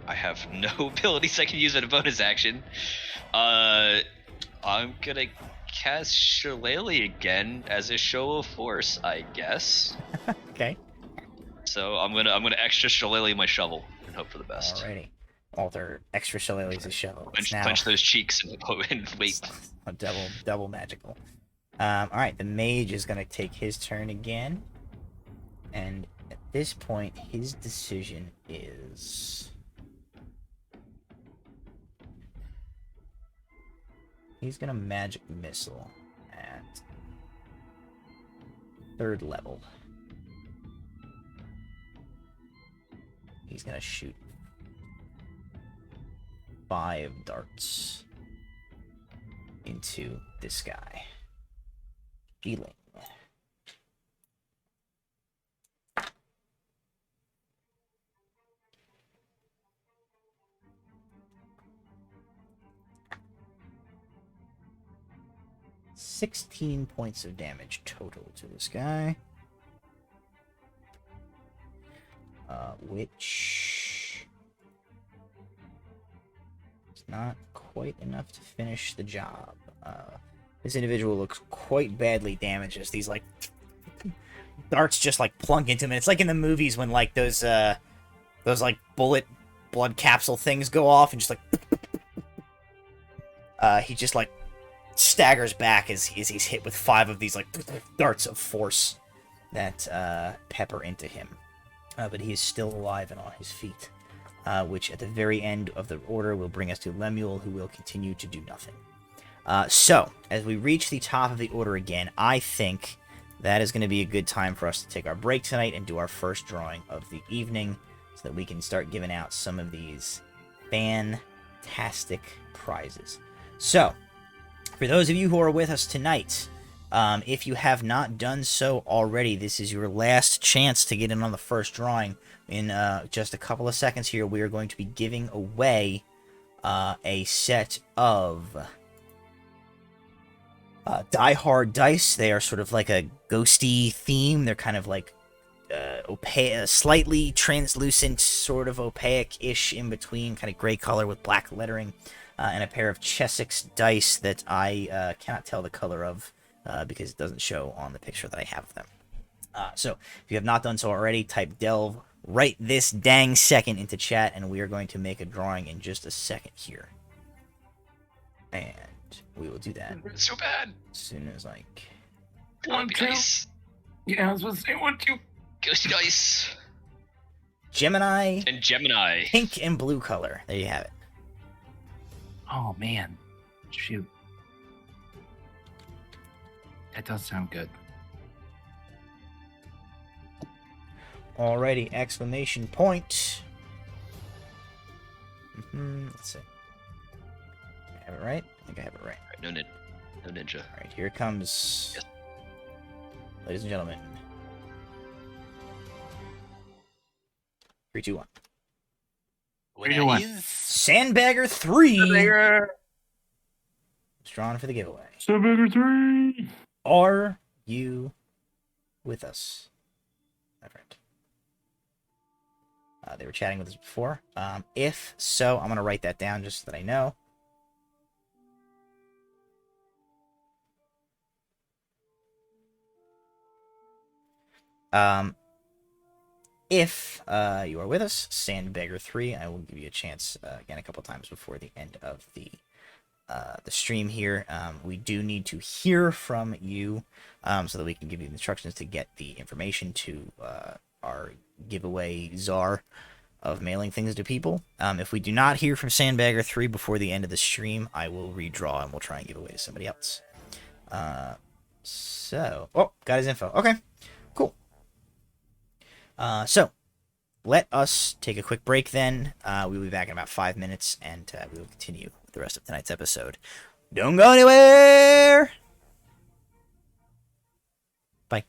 I have no abilities I can use at a bonus action. I'm gonna cast Shillelagh again as a show of force, I guess. Okay. So I'm gonna extra Shillelagh my shovel and hope for the best. Alrighty. Alter extra shillelaghs a shovel. It's now Clench those cheeks and wait. a double magical. Alright, the mage is gonna take his turn again. And at this point, his decision is... he's gonna magic missile at 3rd level. He's gonna shoot 5 darts into this guy. Healing. $16 points of damage total to this guy. Which is not quite enough to finish the job. This individual looks quite badly damaged as these, like, darts just, like, plunk into him. And it's like in the movies when, like, those like, bullet blood capsule things go off and just, like... he just, like, staggers back as he's hit with 5 of these, like, darts of force that pepper into him. But he is still alive and on his feet, which at the very end of the order will bring us to Lemuel, who will continue to do nothing. So, as we reach the top of the order again, I think that is going to be a good time for us to take our break tonight and do our first drawing of the evening, so that we can start giving out some of these fantastic prizes. So, for those of you who are with us tonight, if you have not done so already, this is your last chance to get in on the first drawing. In just a couple of seconds here, we are going to be giving away a set of Die Hard dice. They are sort of like a ghosty theme. They're kind of like opaque, slightly translucent, sort of opaque-ish in between, kind of gray color with black lettering, and a pair of Chessex dice that I cannot tell the color of. Because it doesn't show on the picture that I have of them. So, if you have not done so already, type Delve right this dang second into chat, and we are going to make a drawing in just a second here. And we will do that. It's so bad. As soon as, like... 1, 2. Nice. Yeah, I was supposed to say 1, 2. Ghosty dice. Gemini. And Gemini. Pink and blue color. There you have it. Oh, man. Shoot. That does sound good. Alrighty, exclamation point. Let's see. I have it right? I think I have it right. Alright, no ninja. Alright, here it comes. Yes. Ladies and gentlemen. 3, 2, 1. 3, 2, 1. Sandbagger 3! Sandbagger! It's drawn for the giveaway. Sandbagger 3! Are you with us, my friend? They were chatting with us before. If so, I'm going to write that down just so that I know. If you are with us, Sandbagger 3, I will give you a chance again a couple times before the end of the stream here. We do need to hear from you so that we can give you the instructions to get the information to our giveaway czar of mailing things to people. If we do not hear from Sandbagger 3 before the end of the stream, I will redraw and we'll try and give away to somebody else. Oh, got his info. Okay, cool. So, let us take a quick break then. We'll be back in about 5 minutes, and we will continue with the rest of tonight's episode. Don't go anywhere! Bye.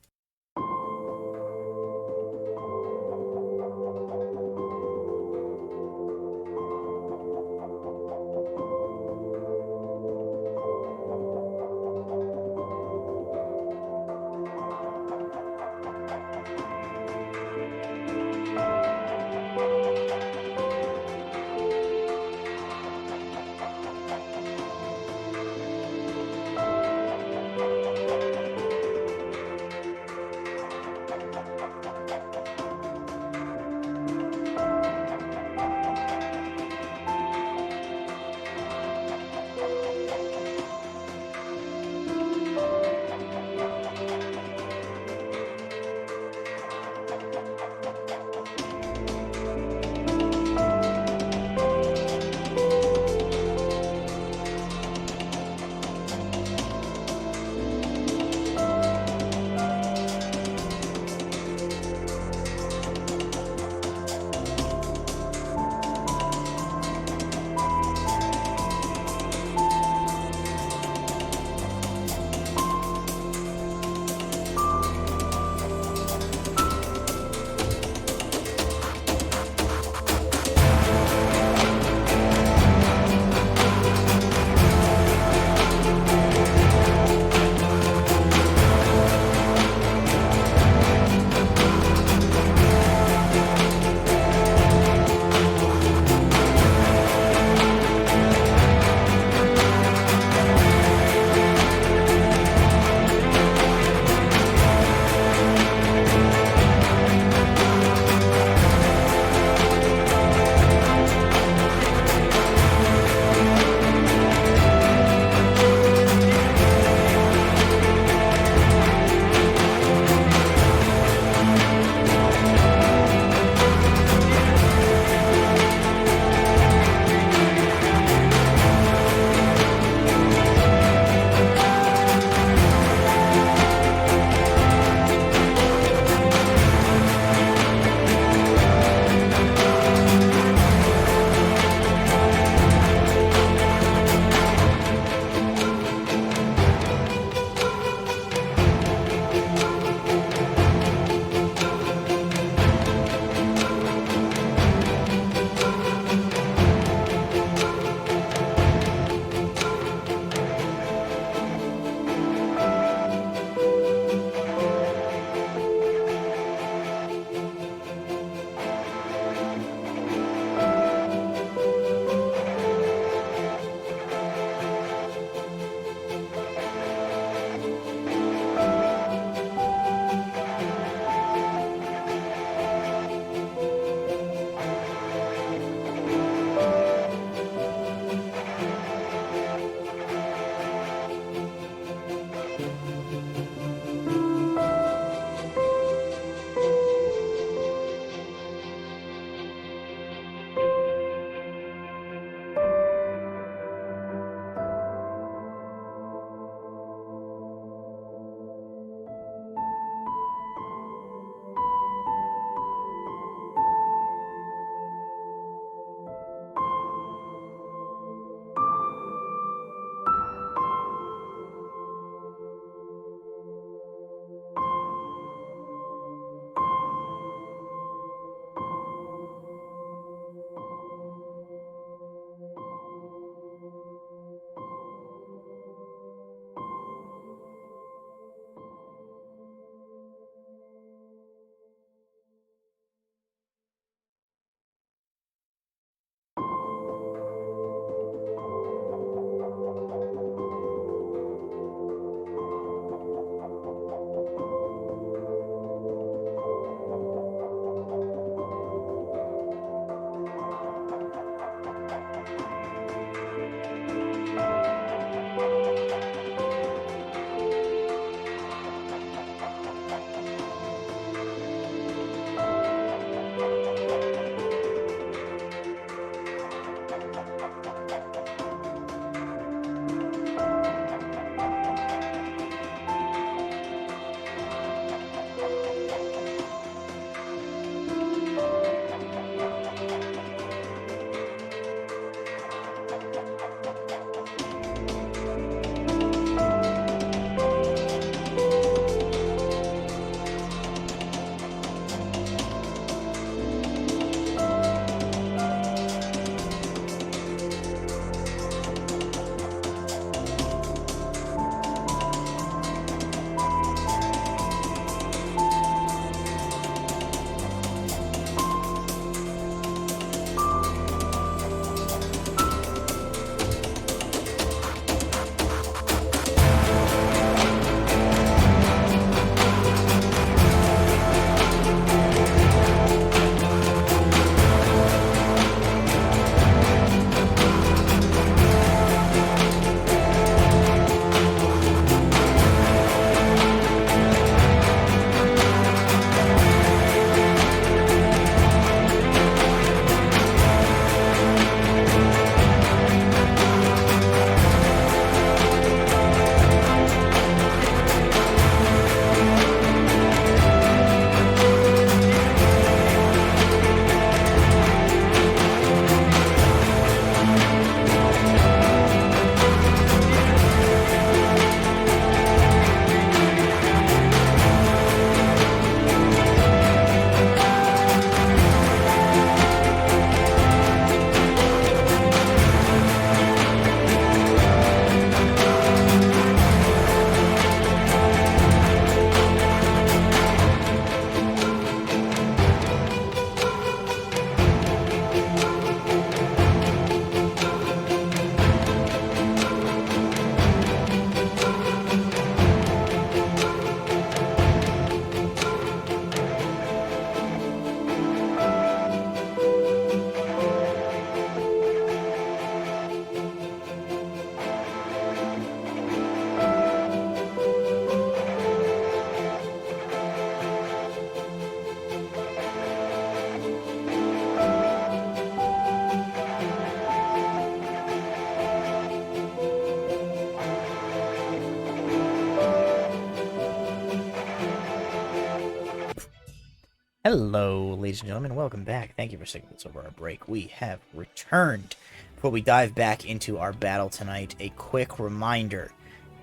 Hello, ladies and gentlemen. Welcome back. Thank you for sticking with us over our break. We have returned. Before we dive back into our battle tonight, a quick reminder.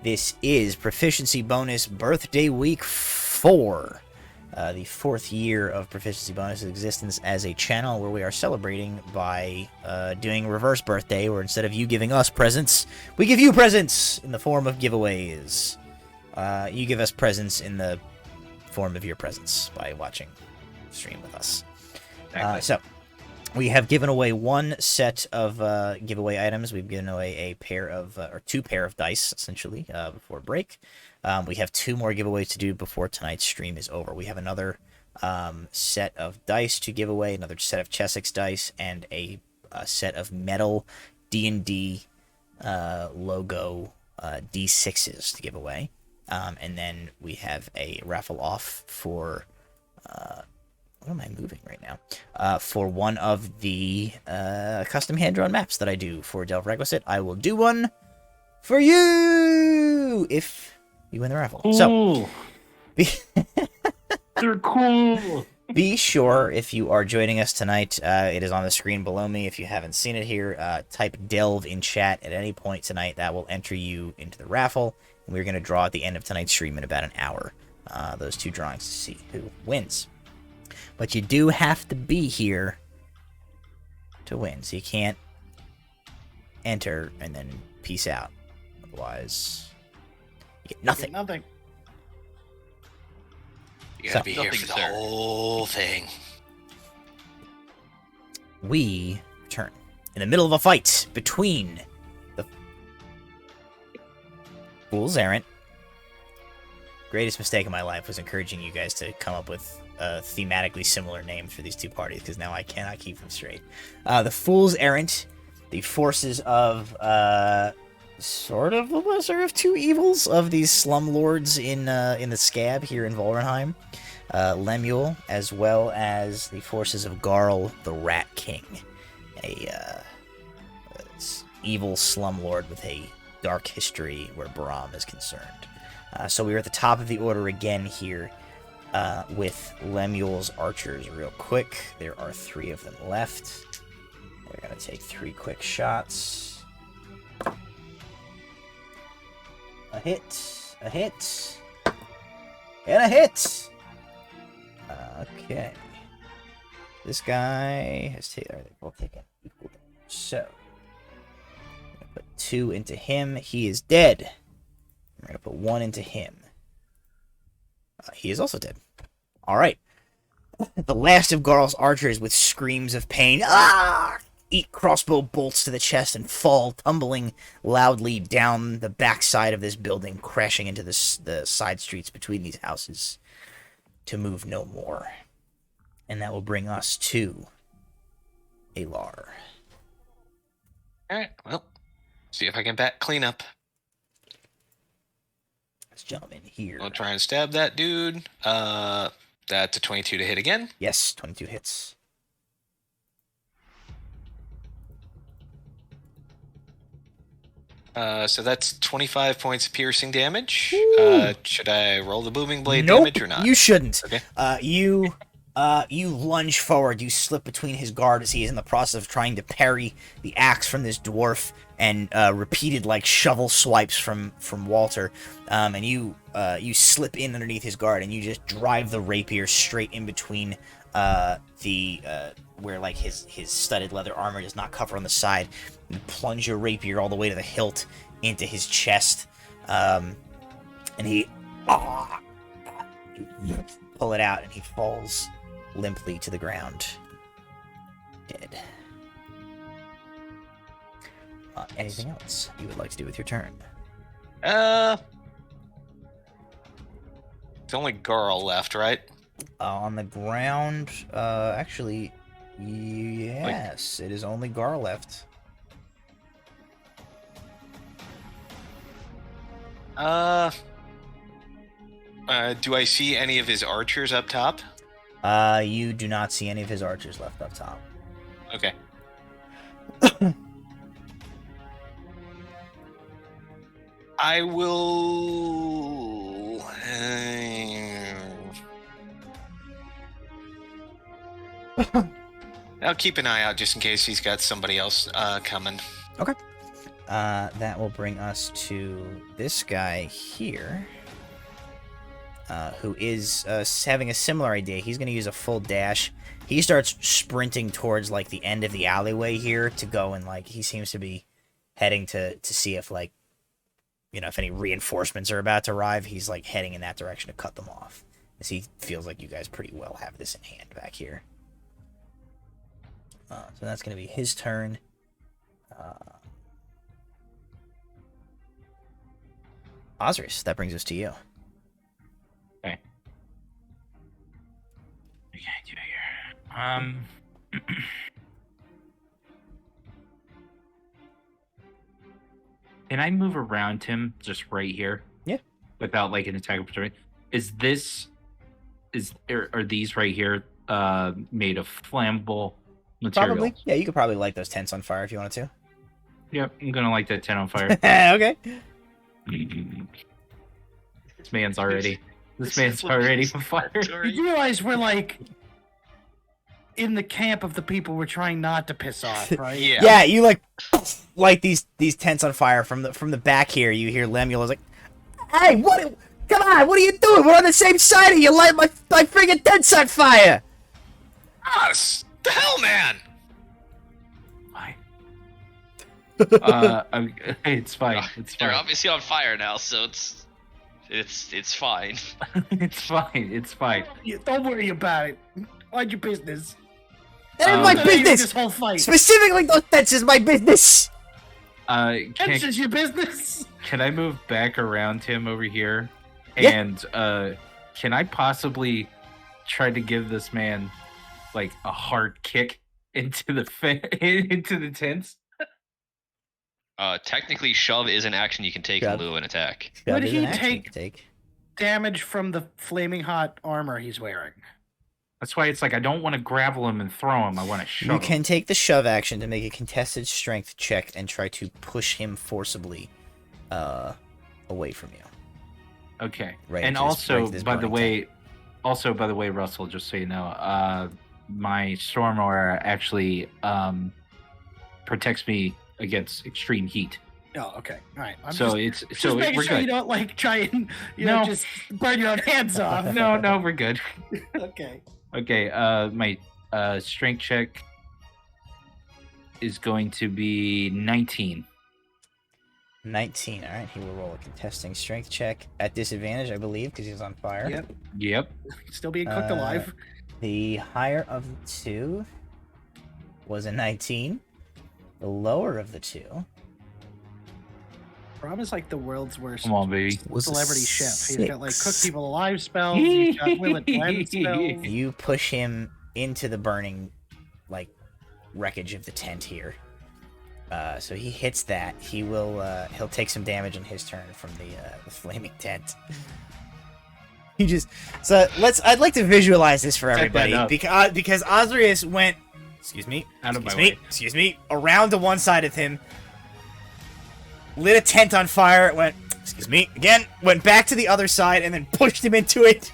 This is Proficiency Bonus Birthday Week 4. The 4th year of Proficiency Bonus' existence as a channel where we are celebrating by doing reverse birthday, where instead of you giving us presents, we give you presents in the form of giveaways. You give us presents in the form of your presents by watching stream with us. So we have given away one set of giveaway items. We've given away a pair of or 2 pair of dice essentially before break. We have 2 more giveaways to do before tonight's stream is over. We have another set of dice to give away, another set of Chessex dice, and a set of metal D&D logo D6s to give away. And then we have a raffle off for what am I moving right now? For one of the custom hand-drawn maps that I do for Delve Requisite. I will do one for you if you win the raffle. Cool. So, They're cool. be sure, if you are joining us tonight, it is on the screen below me. If you haven't seen it here, type Delve in chat at any point tonight. That will enter you into the raffle. And we're going to draw at the end of tonight's stream in about an hour. Those 2 drawings to see who wins. But you do have to be here to win. So you can't enter and then peace out. Otherwise, you get nothing. Nothing. You gotta be here Nothing, for the sir. whole thing. We turn in the middle of a fight between the Fool's Errant. Greatest mistake of my life was encouraging you guys to come up with thematically similar names for these 2 parties, because now I cannot keep them straight. The Fool's Errant, the forces of sort of the lesser of 2 evils of these slumlords in the Scab here in Volrenheim, Lemuel, as well as the forces of Garl the Rat King, a evil slumlord with a dark history where Bram is concerned. So we are at the top of the order again here with Lemuel's archers real quick. There are 3 of them left. They're going to take 3 quick shots. A hit, and a hit! Okay. This guy has taken, they both taken equal damage. So, I'm going to put 2 into him. He is dead. I'm going to put 1 into him. He is also dead. Alright. The last of Garl's archers, with screams of pain, eat crossbow bolts to the chest and fall, tumbling loudly down the backside of this building, crashing into the side streets between these houses to move no more. And that will bring us to Aelar. Alright, well, see if I can clean up. This gentleman here. I'll try and stab that dude. That's a 22 to hit again. Yes, 22 hits. So that's 25 points of piercing damage. Should I roll the booming blade Nope, damage or not? you shouldn't. Okay. You lunge forward. You slip between his guard as he is in the process of trying to parry the axe from this dwarf, and repeated like shovel swipes from Walter. And you slip in underneath his guard, and you just drive the rapier straight in between where like his studded leather armor does not cover on the side. You plunge your rapier all the way to the hilt into his chest, and he pull it out, and he falls limply to the ground, dead. Anything else you would like to do with your turn? It's only Garl left, right? On the ground, actually, yes, it is only Gar left. Do I see any of his archers up top? You do not see any of his archers left up top. Okay. I will... I'll keep an eye out just in case he's got somebody else coming. Okay. That will bring us to this guy here, who is having a similar idea. He's going to use a full dash. He starts sprinting towards, like, the end of the alleyway here to go and, like, he seems to be heading to see if, like, you know, if any reinforcements are about to arrive. He's, like, heading in that direction to cut them off, as he feels like you guys pretty well have this in hand back here. So that's going to be his turn. Ozrius, that brings us to you. Okay. What can I do here? Can I move around him just right here? Yeah. Without like an attack opportunity? Are these right here made of flammable material? Probably. Yeah, you could probably light those tents on fire if you wanted to. Yep, I'm gonna light that tent on fire. Okay. This man's already on fire. You realize we're like in the camp of the people we're trying not to piss off, right? Yeah. Yeah, you like light these tents on fire from the back here. You hear Lemuel's like, "Hey, what? Come on, what are you doing? We're on the same side of you. Light my friggin' tents on fire!" Us! The hell, man! Fine. It's fine. It's They're fine. obviously on fire now, so it's fine. It's fine. It's fine. Don't worry about it. Mind your business. That ain't my That ain't business. This whole fight. Specifically, those tents is my business. That's just your business. Can I move back around him over here? Yeah. And can I possibly try to give this man like a hard kick into the into the tents? Technically, shove is an action you can take in Shove. lieu of an attack. Would That is he an action you can take damage from the flaming hot armor he's wearing? That's why it's like I don't want to grapple him and throw him. I want to shove You him. can take the shove action to make a contested strength check and try to push him forcibly away from you. Okay. Right And into this- right also, into this by the burning way, Russell, just so you know, my storm aura actually protects me against extreme heat. Oh, okay. All right. I'm So just we're making sure you good. don't like try and just burn your own hands off. No, we're good. Okay. Okay, my strength check is going to be 19. 19. All right, he will roll a contesting strength check at disadvantage, I believe, because he's on fire. Yep. Yep. Still being cooked alive. The higher of the two was a 19. The lower of the two Bram is like the world's worst Come on, baby. was a celebrity chef. He's got like cook 6. people alive spells. He's got will it blend spells. You push him into the burning, like, wreckage of the tent here. So he hits that. He'll take some damage on his turn from the flaming tent. I'd like to visualize this for Set that everybody up. because Ozrius went, Out of my way. around to one side of him, lit a tent on fire, went back to the other side, and then pushed him into it.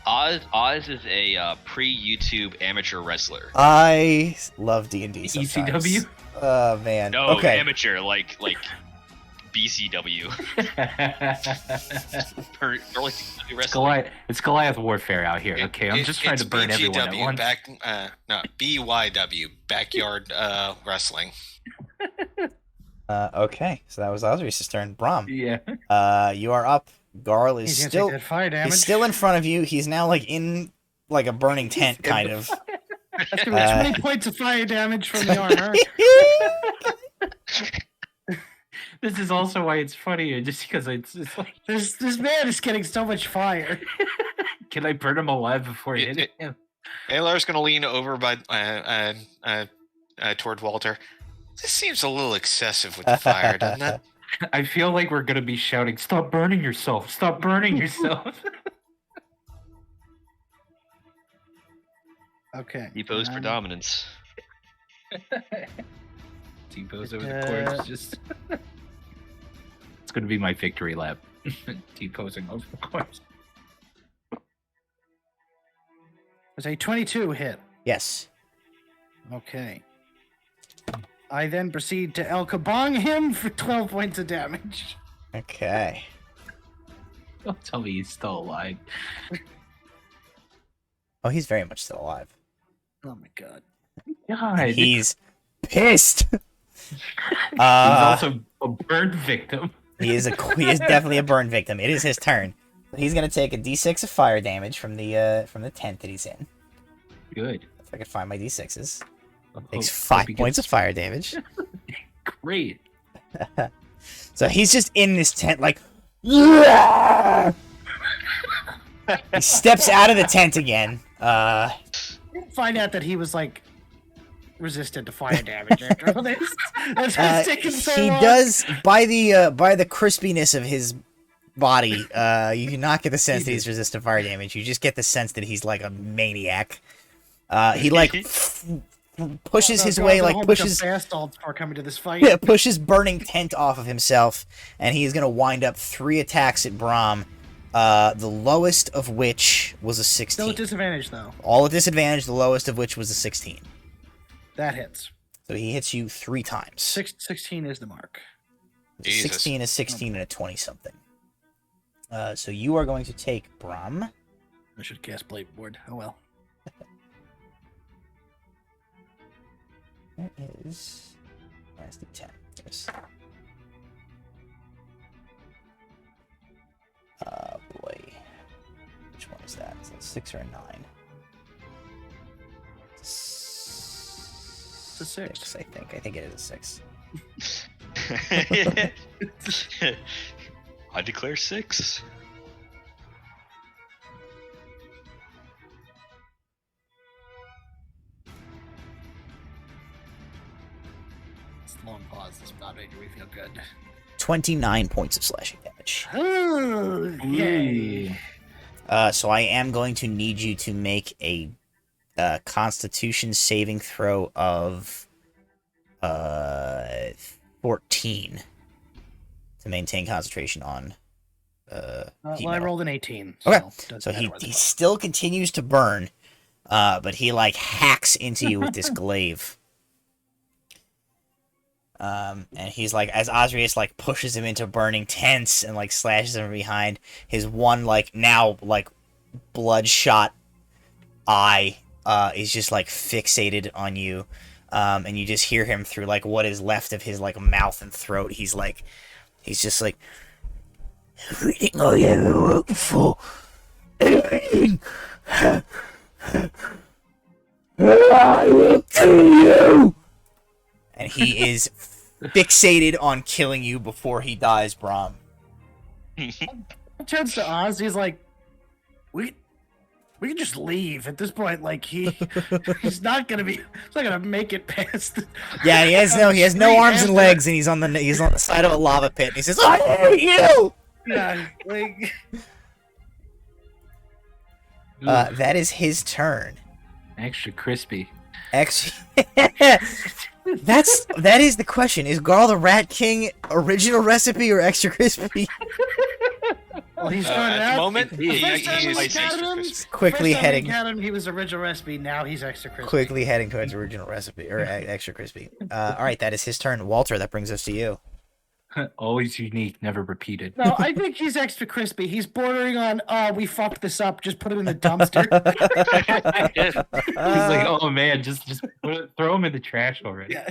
Oz is a pre-YouTube amateur wrestler. I love D&D sometimes. ECW? Oh, man. No, Okay. amateur, like BCW. Early wrestling. It's Goliath warfare out here. Okay, I'm just trying to burn everyone at once. BYW, backyard wrestling. Okay, so that was Ozrius' turn. Bram, Yeah. you are up. Garl is He's gonna still take that fire damage. he's still in front of you. He's now like in like a burning tent, kind of. That's gonna be 20 points of fire damage from the armor. This is also why it's funny, just because it's like, This man is getting so much fire. can I burn him alive before I hit It- him? Aelar's gonna lean over by toward Walter. This seems a little excessive with the fire, doesn't it? I feel like we're gonna be shouting, "Stop burning yourself! Stop burning yourself!" Okay. Depose for dominance. T-pose over the corpse, just. It's gonna be my victory lap. T-posing over the corpse. Was a 22 hit? Yes. Okay. I then proceed to El Kabong him for 12 points of damage. Okay. Don't tell me he's still alive. Oh, he's very much still alive. Oh my god. God. He's pissed. He's also a burned victim. He is definitely a burn victim. It is his turn. He's gonna take a d6 of fire damage from the tent that he's in. Good. If I can find my d6s. Hope- Takes hope 5 he points of gets- fire damage. Great. So he's just in this tent like. He steps out of the tent again. Find out that he was like resistant to fire damage after all this. That's why it's taking so he long. does by the crispiness of his body. You do not get the sense that he's resistant to fire damage. You just get the sense that he's like a maniac. He like pushes his way, like pushes bastards are coming to this fight. yeah, pushes burning tent off of himself, and he is gonna wind up 3 attacks at Bram. The lowest of which was a 16. Still at disadvantage though. All at disadvantage, the lowest of which was a 16. That hits. So he hits you 3 times. 16 is the mark. Jesus. 16 is 16 and a 20-something. So you are going to take Bram. I should cast Blade Ward. Oh well. There is... Where's the 10? There's... boy. Which one is that? Is that 6 or a 9? It's a 6. I think. I think it is a 6. I declare 6. It's a long pause. This not making me feel good. 29 points of slashing damage. Oh, yay. So I am going to need you to make a Constitution saving throw of 14 to maintain concentration on. Well, heat I metal. rolled an 18. Okay, doesn't so matter he what the he fuck. still continues to burn, but he like hacks into you with this glaive. And he's like, as Ozrius like pushes him into burning tents and like slashes him from behind, his one like now like bloodshot eye is just like fixated on you, and you just hear him through like what is left of his like mouth and throat. He's just like, everything I ever worked for, everything I will kill you. And he is fixated on killing you before he dies, Bram. Turns to Oz. He's like, we can just leave at this point. Like he's not gonna make it past. Yeah, he has no arms and legs, and he's on the side of a lava pit. And he says, "I hate you." Yeah, like That is his turn. Extra crispy. That is the question. Is Garl the Rat King original recipe or extra crispy? well, he's started At out. the moment, the first time we he's encountered extra him, crispy. Quickly first time we heading encountered him, he was original recipe. Now he's extra crispy. quickly heading towards original recipe or extra crispy. All right, that is his turn. Walter, that brings us to you. Always unique, never repeated. No, I think he's extra crispy. He's bordering on, we fucked this up. Just put him in the dumpster. He's like, oh man, just throw him in the trash already. Yeah.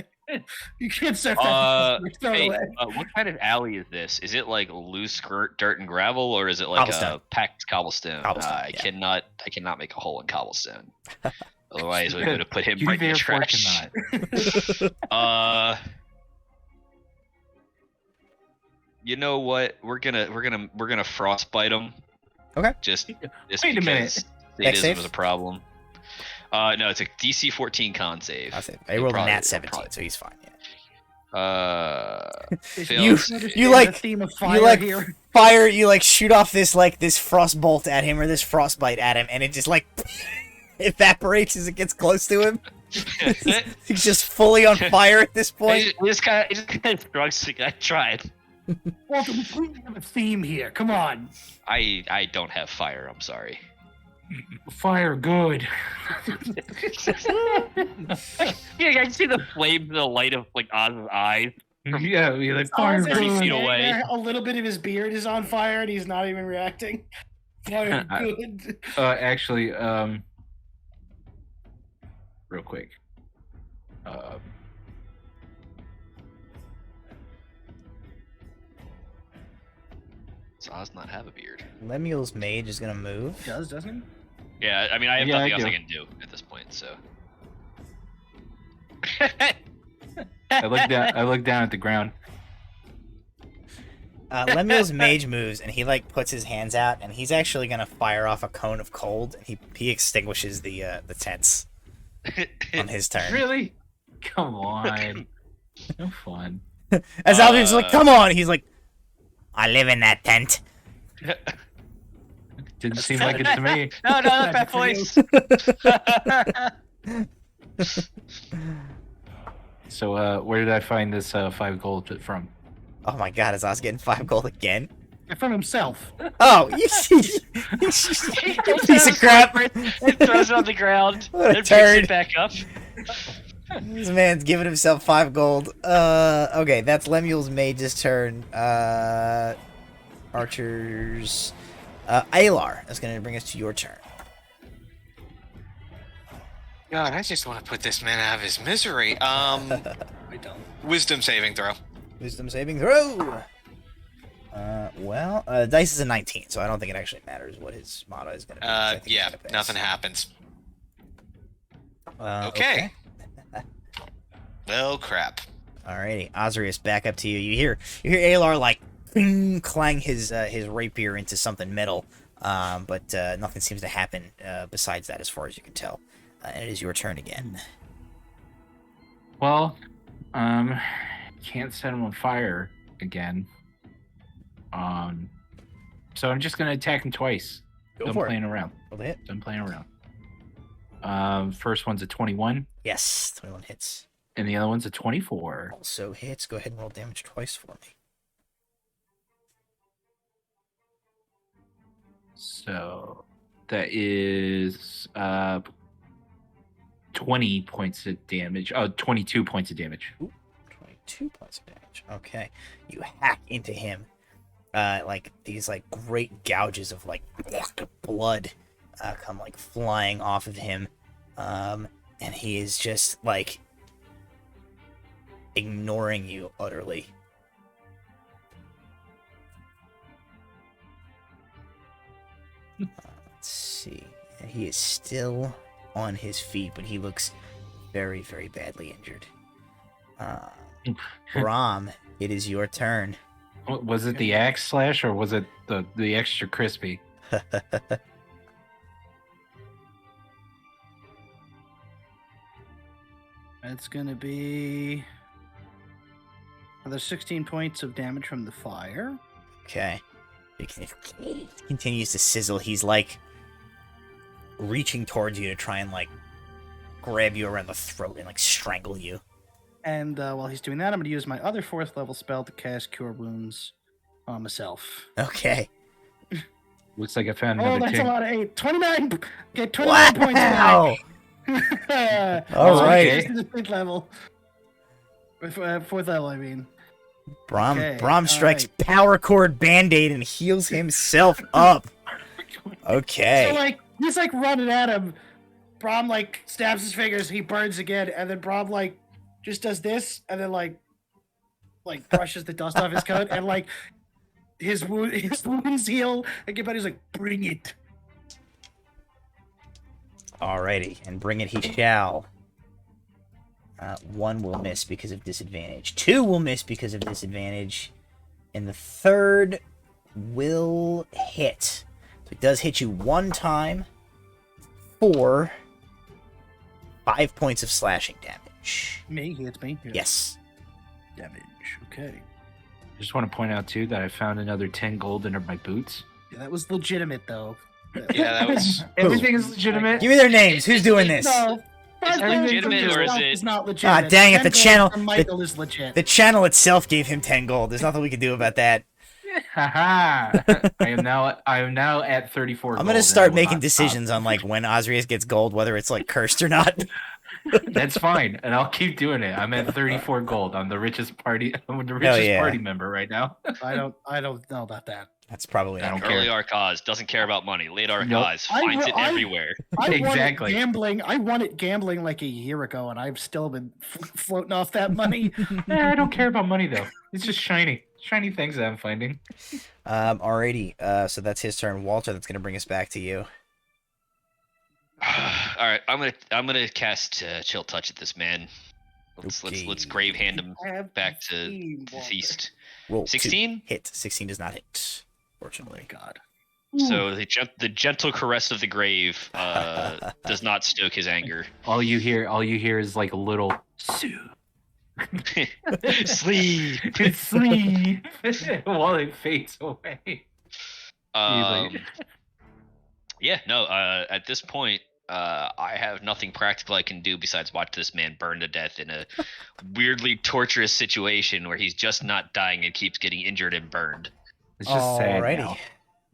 You can't serve that. Throw it Hey, away. what kind of alley is this? Is it like loose dirt and gravel, or is it like Cobblestone. a packed cobblestone? Cobblestone, I yeah. cannot make a hole in cobblestone. Otherwise, we would have put him You right in the therefore trash. cannot. You know what? We're gonna frostbite him. Okay. Just Wait a because minute. Dex sadism save? is a problem. No, it's a DC 14 con save. I'll say I rolled a Probably- nat 17, probably- so he's fine. Yeah. Fails. You like- the theme of you fire like here. fire. You like shoot off this frost bolt at him or this frostbite at him, and it just like evaporates as it gets close to him. He's just fully on fire at this point. He just kind of shrugs. Like, I tried. Walter, we have a theme here. Come on. I don't have fire. I'm sorry. Fire good. Yeah, I can see the flames in the light of like Oz's eyes. Yeah, we like fire Oz is feet good. away. there, a little bit of his beard is on fire, and he's not even reacting. Fire good. Actually, real quick. Does Oz not have a beard? Lemuel's mage is gonna move. Doesn't he? Yeah, I mean, I have Yeah, nothing I else I do. can do at this point, so. I look down at the ground. Lemuel's mage moves, and he like puts his hands out, and he's actually gonna fire off a cone of cold, and he extinguishes the tents on his turn. Really? Come on. No fun. As Alvin's like, "Come on!" He's like, "I live in that tent." Didn't seem like it to me. No, not that voice. So, where did I find this 5 gold from? Oh my God, is Oz getting 5 gold again? From himself. Oh, you piece of crap! It throws it on the ground, What a then picks turd. it back up. This man's giving himself 5 gold. Okay, that's Lemuel's mage's turn. Archers. Aelar is going to bring us to your turn. God, I just want to put this man out of his misery. I don't. Wisdom saving throw. Wisdom saving throw. Dice is a 19, so I don't think it actually matters what his motto is going to be. I think he's Yeah, gonna pass. nothing happens. Okay. Well, crap. Alrighty, Ozrius, back up to you. You hear Aelar like cling, clang his rapier into something metal, but nothing seems to happen besides that, as far as you can tell. And it is your turn again. Well, can't set him on fire again. So I'm just gonna attack him twice. Go Done for playing it. around. Roll the hit. Done playing around. First one's a 21, Yes, 21 hits. and the other one's a 24. Also hits. Go ahead and roll damage twice for me. So that is 20 points of damage. Oh, 22 points of damage. 22 points of damage. Okay. You hack into him. Like these like great gouges of like blood come like flying off of him. And he is just like ignoring you utterly. Let's see. He is still on his feet, but he looks very, very badly injured. Bram, it is your turn. Was it the axe slash or was it the extra crispy? That's gonna be another 16 points of damage from the fire. Okay. He continues to sizzle. He's like reaching towards you to try and like grab you around the throat and like strangle you. And while he's doing that, I'm gonna use my other 4th level spell to cast Cure Wounds on myself. Okay. Looks like I found Oh, another that's a king. lot of 8. 29! Get 29 points Wow! back! All right. Just to the 5th level. 4th level, I mean. Bram Okay, Bram strikes power cord band-aid and heals himself up. Okay. So, like, he's, like, running at him. Bram, like, stabs his fingers, he burns again, and then Bram, like, just does this, and then, like brushes the dust off his coat, and, like, his wounds heal, and Cabot's like, bring it. Alrighty, and bring it he shall. 1 will miss because of disadvantage. 2 will miss because of disadvantage. And the 3rd will hit. So it does hit you 1 time for 5 points of slashing damage. Me? He hits me? Yeah. Yes. Damage, okay. I just want to point out too that I found another 10 gold under my boots. Yeah, that was legitimate, though. Yeah, that was. Everything is legitimate. Give me their names. Who's doing this? No. Is it legitimate or is it- It's not legitimate. Ah, dang it, 10 the gold channel- from Michael is legit. The channel itself gave him 10 gold. There's nothing we can do about that. Haha! I am now at 34. I'm gold, gonna and I start will making not decisions stop. on like when Ozrius gets gold, whether it's like cursed or not. That's fine, and I'll keep doing it. I'm at 34 gold. I'm the richest party. I'm the Hell richest yeah. party member right now. I don't know about that. That's probably I not. don't Early care. Arcaz doesn't care about money. Late Arcaz Nope. finds it I- everywhere. I Exactly. won it gambling. I won it gambling like a year ago, and I've still been floating off that money. I don't care about money though. It's just shiny things that I'm finding. Alrighty. So that's his turn. Walter, that's gonna bring us back to you. All right, I'm gonna cast Chill Touch at this man. Let's Okay. grave hand him Have back to seen the Walter. feast. Roll 16? hit. 16 does not hit. Oh Fortunately. my god. So the gentle caress of the grave does not stoke his anger. All you hear is like a little Sue. Sleep. Sleep while it fades away. Yeah, no. At this point, I have nothing practical I can do besides watch this man burn to death in a weirdly torturous situation where he's just not dying and keeps getting injured and burned. It's just sad Alrighty. now.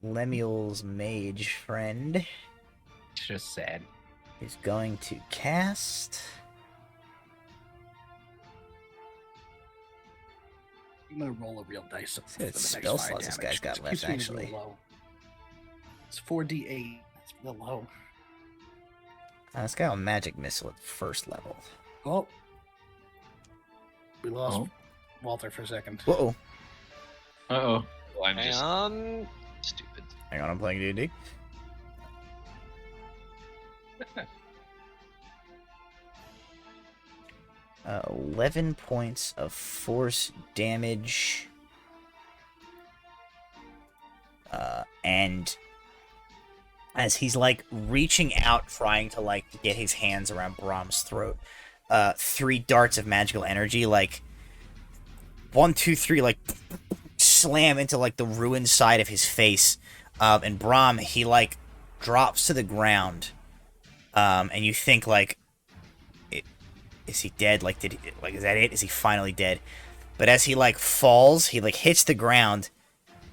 Lemuel's mage friend It's just sad. is going to cast. I'm gonna roll a real dice. See For what the next spell 5 slots this damage, guy's got 'cause it left, keeps me actually. real low. It's 4d8. It's real low. It's got a magic missile at first level. Oh, we lost Oh. Walter for a second. Whoa. Uh-oh. Well, I'm just And stupid. Hang on, I'm playing D&D. Uh, 11 points of force damage. And as he's like reaching out, trying to like get his hands around Bram's throat, 3 darts of magical energy, like 1, 2, 3, like slam into like the ruined side of his face. And Bram, he like drops to the ground. And you think like, is he dead? Like, is that it? Is he finally dead? But as he like falls, he like hits the ground,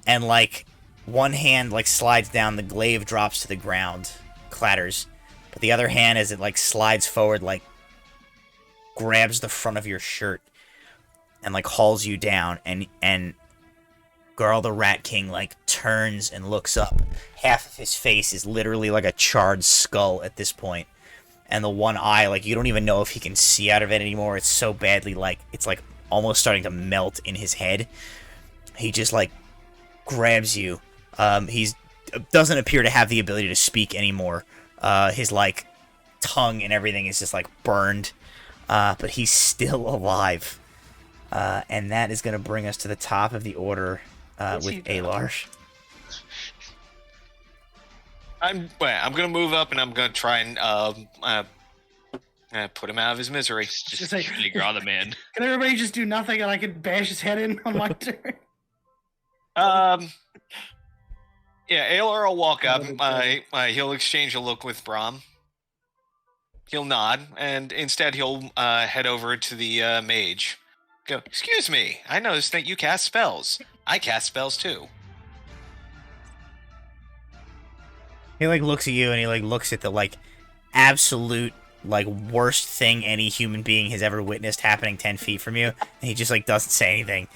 and like one hand like slides down, the glaive drops to the ground, clatters, but the other hand, as it like slides forward, like grabs the front of your shirt and like hauls you down, and Garl the Rat King like turns and looks up. Half of his face is literally like a charred skull at this point. And the one eye, like, you don't even know if he can see out of it anymore. It's so badly, like, it's, like, almost starting to melt in his head. He just, like, grabs you. He's doesn't appear to have the ability to speak anymore. His, like, tongue and everything is just, like, burned. But he's still alive. And that is going to bring us to the top of the order with Aelar. I'm gonna move up and I'm gonna try and put him out of his misery. Just say- figure the man. Can everybody just do nothing and I can bash his head in on my turn? Yeah, Aelar will walk up. He'll exchange a look with Bram. He'll nod, and instead he'll head over to the mage. Go, excuse me, I noticed that you cast spells. I cast spells too. He, like, looks at you, and he, like, looks at the, like, absolute, like, worst thing any human being has ever witnessed happening 10 feet from you, and he just, like, doesn't say anything.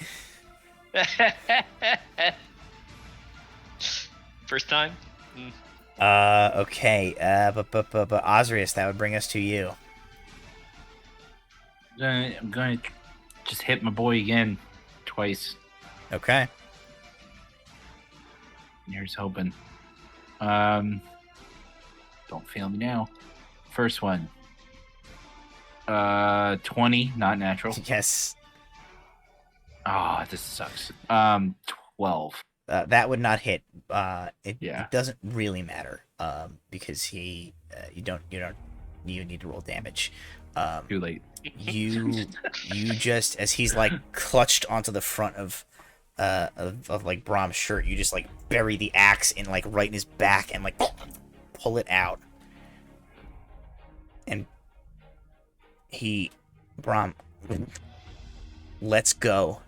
First time? Okay, but Ozrius, that would bring us to you. I'm gonna just hit my boy again, twice. Okay. Here's hoping. Don't fail me now. First one. 20, not natural. Yes. Ah, this sucks. 12. That would not hit. It Yeah. doesn't really matter. Because you don't need to roll damage. Too late. You just, as he's like clutched onto the front of like Bram's shirt, you just like bury the axe in like right in his back and like pull it out. And Bram lets go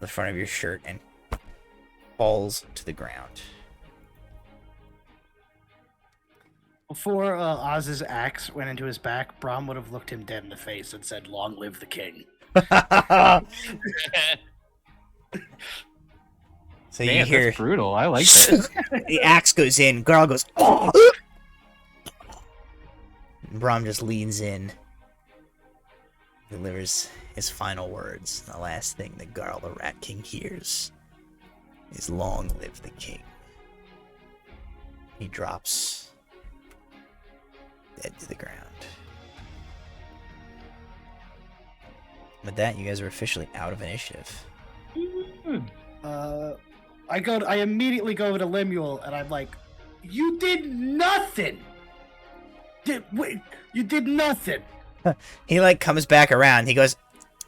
the front of your shirt and falls to the ground. Before Oz's axe went into his back, Bram would have looked him dead in the face and said, "Long live the king." So Damn, you hear that's brutal. I like that. the axe goes in. Garl goes. Oh! Bram just leans in, delivers his final words. The last thing that Garl the Rat King hears is "Long live the king." He drops dead to the ground. With that, you guys are officially out of initiative. I immediately go over to Lemuel and I'm like, "You did nothing. You did nothing." He like comes back around. He goes,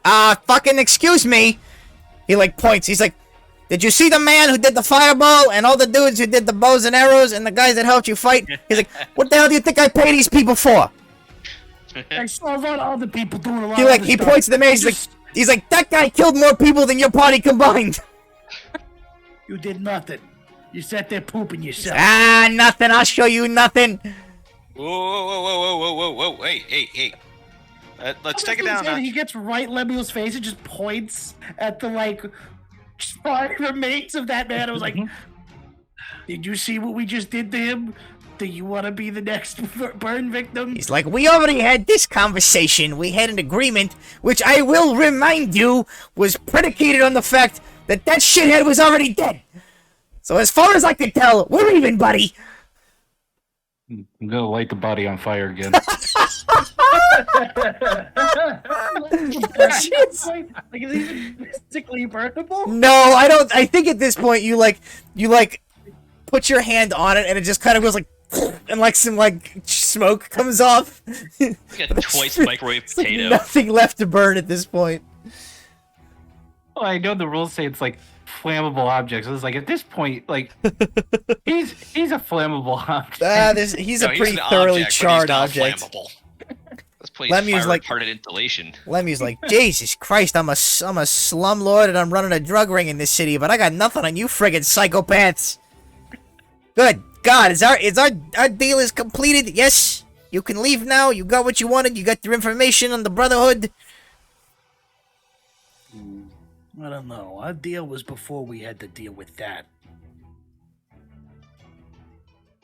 fucking excuse me. He like points. He's like, "Did you see the man who did the fireball and all the dudes who did the bows and arrows and the guys that helped you fight?" He's like, "What the hell do you think I pay these people for?" I saw a lot of other people doing a lot. He points to the man. He's like, "That guy killed more people than your party combined." You did nothing. You sat there pooping yourself. Nothing. I'll show you nothing. Whoa. Hey. Let's take it down. He gets right in Lemuel's face and just points at the, like, charred remains of that man. I was like, "Did you see what we just did to him? Do you want to be the next burn victim?" He's like, "We already had this conversation. We had an agreement, which I will remind you was predicated on the fact that shithead was already dead. So as far as I can tell, we're even, buddy." I'm gonna light the body on fire again. Like, is he physically burnable? No, I don't. I think at this point you put your hand on it and it just kind of goes like, and like some like smoke comes off. Like a twice microwave It's like potato. nothing left to burn at this point. Well, I know the rules say it's like flammable objects. It's like at this point, like he's a flammable object. He's No, a he's pretty an thoroughly object, but charred he's not object. flammable. Let's play Lemmy's like- fire-retarded insulation. Lemmy's like, "Jesus Christ, I'm a slumlord and I'm running a drug ring in this city, but I got nothing on you friggin' psychopaths." Good God, is our deal is completed? Yes, you can leave now. You got what you wanted. You got your information on the Brotherhood. I don't know. Our deal was before we had to deal with that.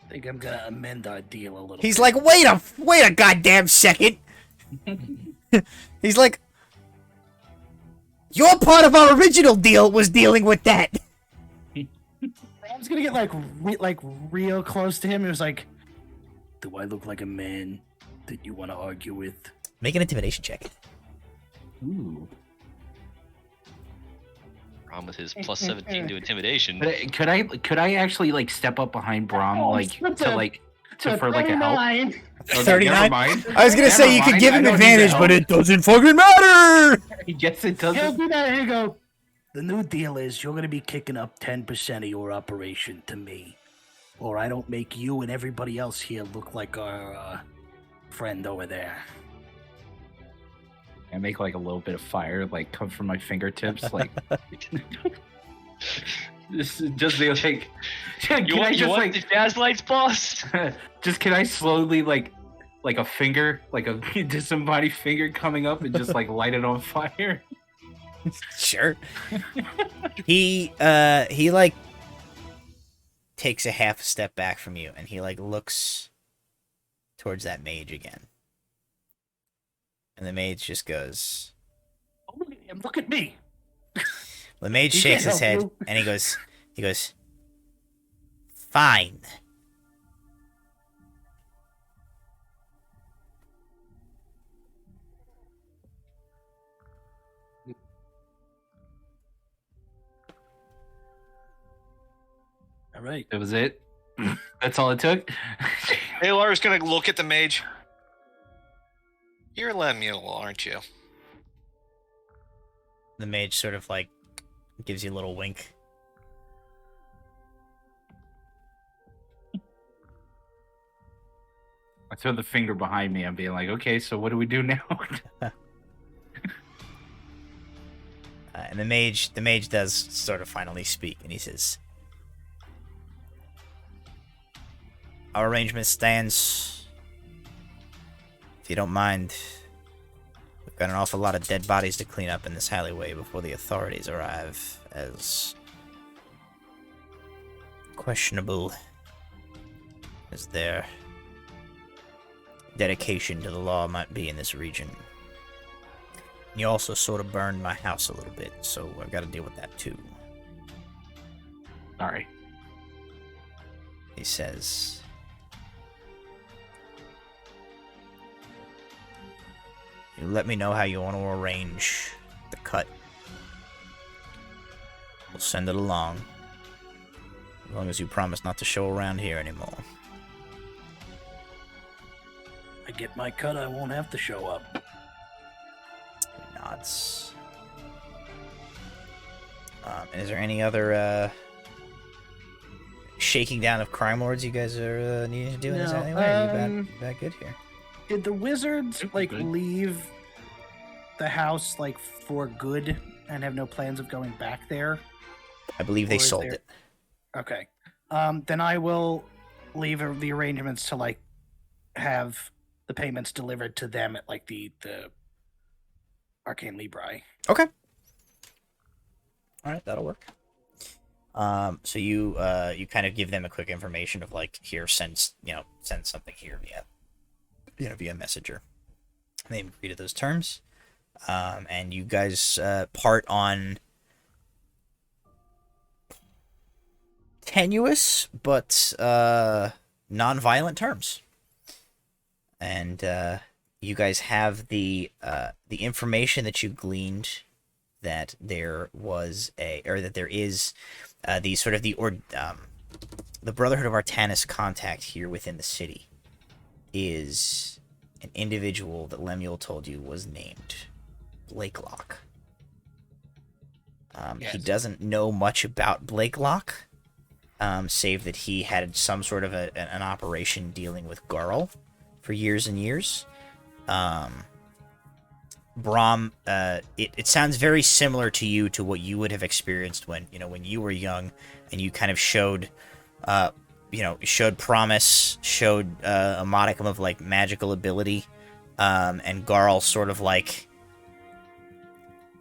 I think I'm gonna amend our deal a little. He's bit. like, wait a goddamn second. He's like, your part of our original deal was dealing with that. I was gonna get like real close to him. He was like, "Do I look like a man that you want to argue with?" Make an intimidation check. Ooh. Bram with his plus 17 to intimidation. Could I actually like step up behind Bram for like a help? Okay, 39? never mind. I was gonna say Never you could mind, give I him don't need advantage, the but help. it doesn't fucking matter. He gets it. He'll Doesn't. do that and he'll go, "The new deal is you're gonna be kicking up 10% of your operation to me, or I don't make you and everybody else here look like our friend over there." I make like a little bit of fire like come from my fingertips, like. Just be like. Can You I want just the like? jazz lights, boss? Just can I slowly like a finger, like a disembodied finger coming up and just like light it on fire? Sure. He like takes a half step back from you and he like looks towards that mage again. And the mage just goes. Oh, look at him! Look at me! The mage He shakes can't his help head you. and he goes, "Fine." All right. That was it. That's all it took. Aelar's gonna look at the mage. You're Lemuel, aren't you? The mage sort of like gives you a little wink. I throw the finger behind me. I'm being like, okay, so what do we do now? And the mage does sort of finally speak, and he says, our arrangement stands. If you don't mind, we've got an awful lot of dead bodies to clean up in this alleyway before the authorities arrive, as questionable as their dedication to the law might be in this region. You also sort of burned my house a little bit, so I've got to deal with that too. Sorry. He says, you let me know how you want to arrange the cut. We'll send it along. As long as you promise not to show around here anymore. I get my cut, I won't have to show up. He nods. And is there any other shaking down of crime lords you guys are needing to do in this No, alleyway? You back good here? Did the wizards like Good. leave the house like for good and have no plans of going back there? I believe they Or is sold there- it. Okay. Then I will leave the arrangements to like have the payments delivered to them at like the Arcane Libri. Okay. All right, that'll work. So you kind of give them a quick information of like, here, send something here via messenger. And they agree to those terms. And you guys part on tenuous but non-violent terms. And you guys have the information that you gleaned that there is the Brotherhood of Artanis contact here within the city is an individual that Lemuel told you was named Blakelock. Yes. He doesn't know much about Blakelock, save that he had some sort of an operation dealing with Garl for years and years. Bram, it sounds very similar to you, to what you would have experienced when you were young, and you kind of showed promise, showed a modicum of like magical ability, and Garl sort of like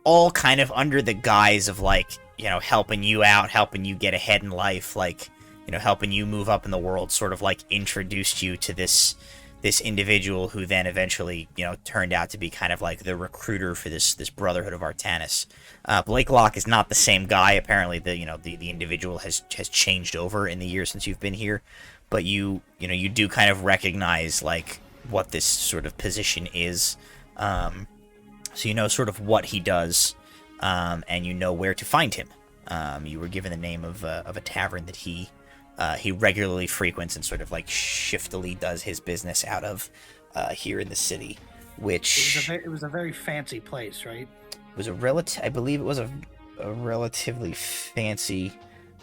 all kind of under the guise of like helping you out, helping you get ahead in life, like helping you move up in the world, sort of like introduced you to this individual who then eventually, turned out to be kind of like the recruiter for this Brotherhood of Artanis. Blakelock is not the same guy. Apparently, the individual has changed over in the years since you've been here, but you do kind of recognize like what this sort of position is. So you know sort of what he does, and you know where to find him. You were given the name of a tavern that he regularly frequents and sort of like shiftily does his business out of here in the city, which It was a very fancy place, right? was I believe it was a relatively fancy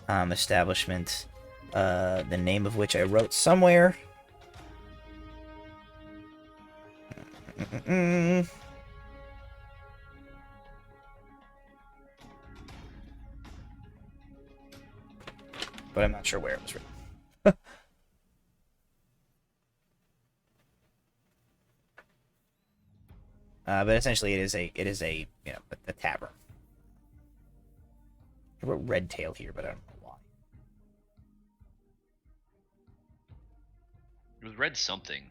establishment, the name of which I wrote somewhere. But I'm not sure where it was written. But essentially, it is a tavern. I wrote Red Tail here, but I don't know why. It was red something.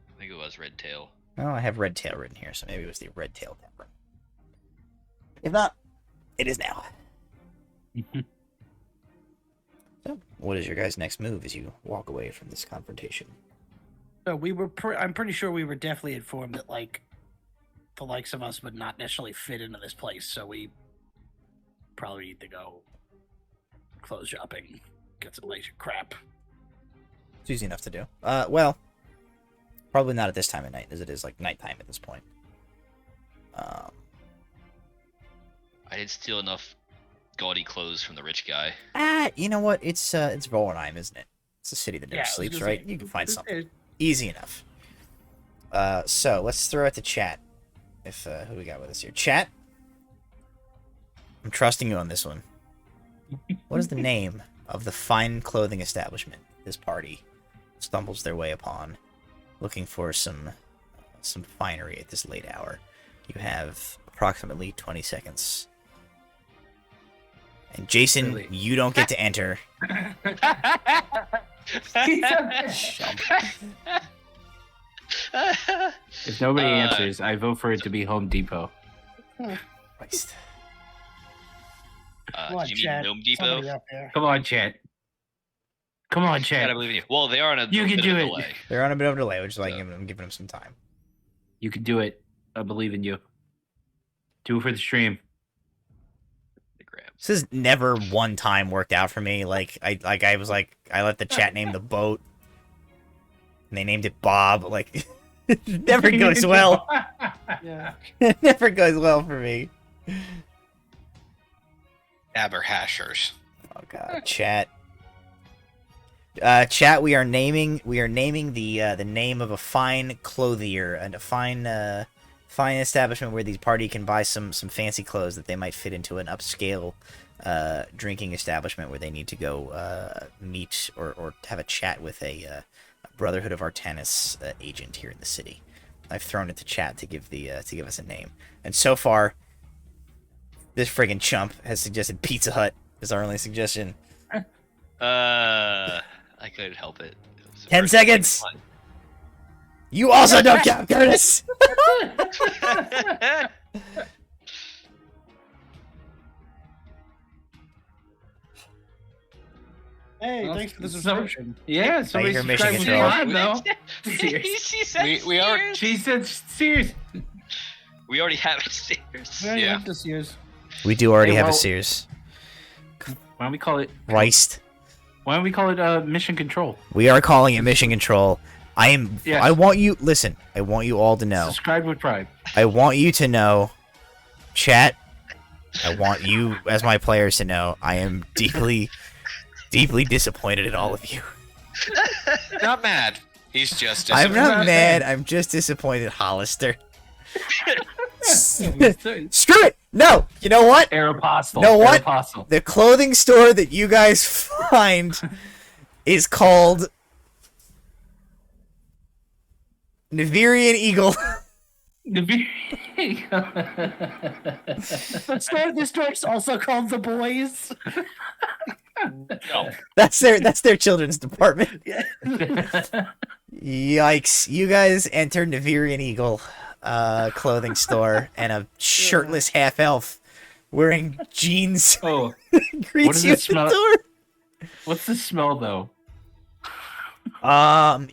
I think it was red tail. Oh, I have Red Tail written here, so maybe it was the Red Tail Tavern. If not, it is now. So, what is your guys' next move as you walk away from this confrontation? So we were. I'm pretty sure we were definitely informed that like the likes of us would not necessarily fit into this place. So we probably need to go clothes shopping, get some laser crap. It's easy enough to do. Well, probably not at this time of night, as it is like nighttime at this point. I did steal enough gaudy clothes from the rich guy. You know what? It's Volnheim, isn't it? It's a city that never Yeah, I was sleeps, gonna right? say, You can find something. it- Easy enough. So let's throw out the chat. If who we got with us here? Chat. I'm trusting you on this one. What is the name of the fine clothing establishment this party stumbles their way upon, looking for some finery at this late hour. You have approximately 20 seconds. And Jason, Really? you don't get to enter. If nobody answers, I vote for it to be Home Depot. Christ. Come on, Do you mean Chad. Gnome Depot? Somebody up there. Come on, chat. Come on, Chad, I chat. believe in you. Well, they are on a You can bit do of a it. delay. They're on a bit of a delay, which is like So- I'm giving them some time. You can do it. I believe in you. Do it for the stream. The grab. This has never one time worked out for me. I let the chat name the boat, and they named it Bob. Like, it never goes well. Yeah. It never goes well for me. Aberhashers. Oh god, chat. Chat. We are naming the name of a fine clothier and a fine establishment where the party can buy some fancy clothes that they might fit into an upscale drinking establishment where they need to go meet or have a chat with a Brotherhood of Artanis agent here in the city. I've thrown it to chat to give us a name, and so far, this friggin' chump has suggested Pizza Hut as our only suggestion. I couldn't help it. It was the 10 first seconds. one. You also don't count, Kurtis. Hey, Well, thanks for the so- subscription. Yeah, somebody your mission subscribe control. to Live, though. Serious. She said We are- Sears. She said serious. We already have it, Sears. We already Yeah. went this year's. We do already Hey, have a well- Sears. Why don't we call it? Christ. Why don't we call it Mission Control? We are calling it Mission Control. Yes. I want you, listen, I want you all to know. Subscribe with pride. I want you to know, chat, I want you as my players to know, I am deeply, deeply disappointed in all of you. Not mad. He's just. I'm not not mad, mad. I'm just disappointed, Hollister. Screw Screw it! No! You know what? Aeropostale. Know what? Aeropostale. The clothing store that you guys find is called Navirian Eagle. This store's also called The Boys. No. That's their children's department. Yikes. You guys enter Navirian Eagle clothing store, and a shirtless half-elf wearing jeans Oh, greets does you it at smell- the door. what's the smell though?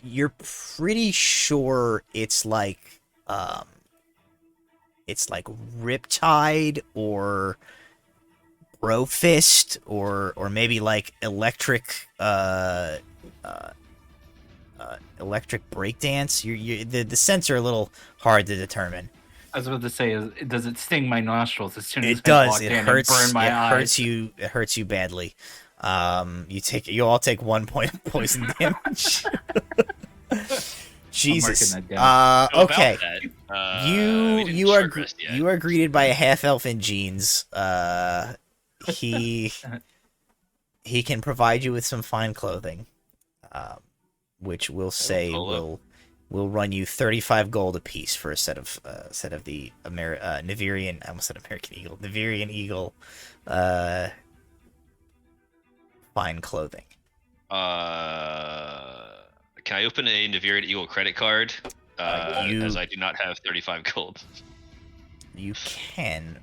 You're pretty sure it's like Riptide or Brofist or maybe like electric breakdance. The scents are a little hard to determine. I was about to say, does it sting my nostrils as soon as It I does. walk It in hurts. and burn my It eyes? hurts you. It hurts you badly. You all take 1 point of poison damage. Jesus. that down. Know about Okay. that. You we didn't you are short rest yet. you are greeted by a half elf in jeans. He can provide you with some fine clothing, which we'll say polo. will run you 35 gold apiece for a set of the Navirian. I almost said American Eagle. Navirian Eagle, fine clothing. Can I open a Navirian Eagle credit card? You- As I do not have 35 gold. You can.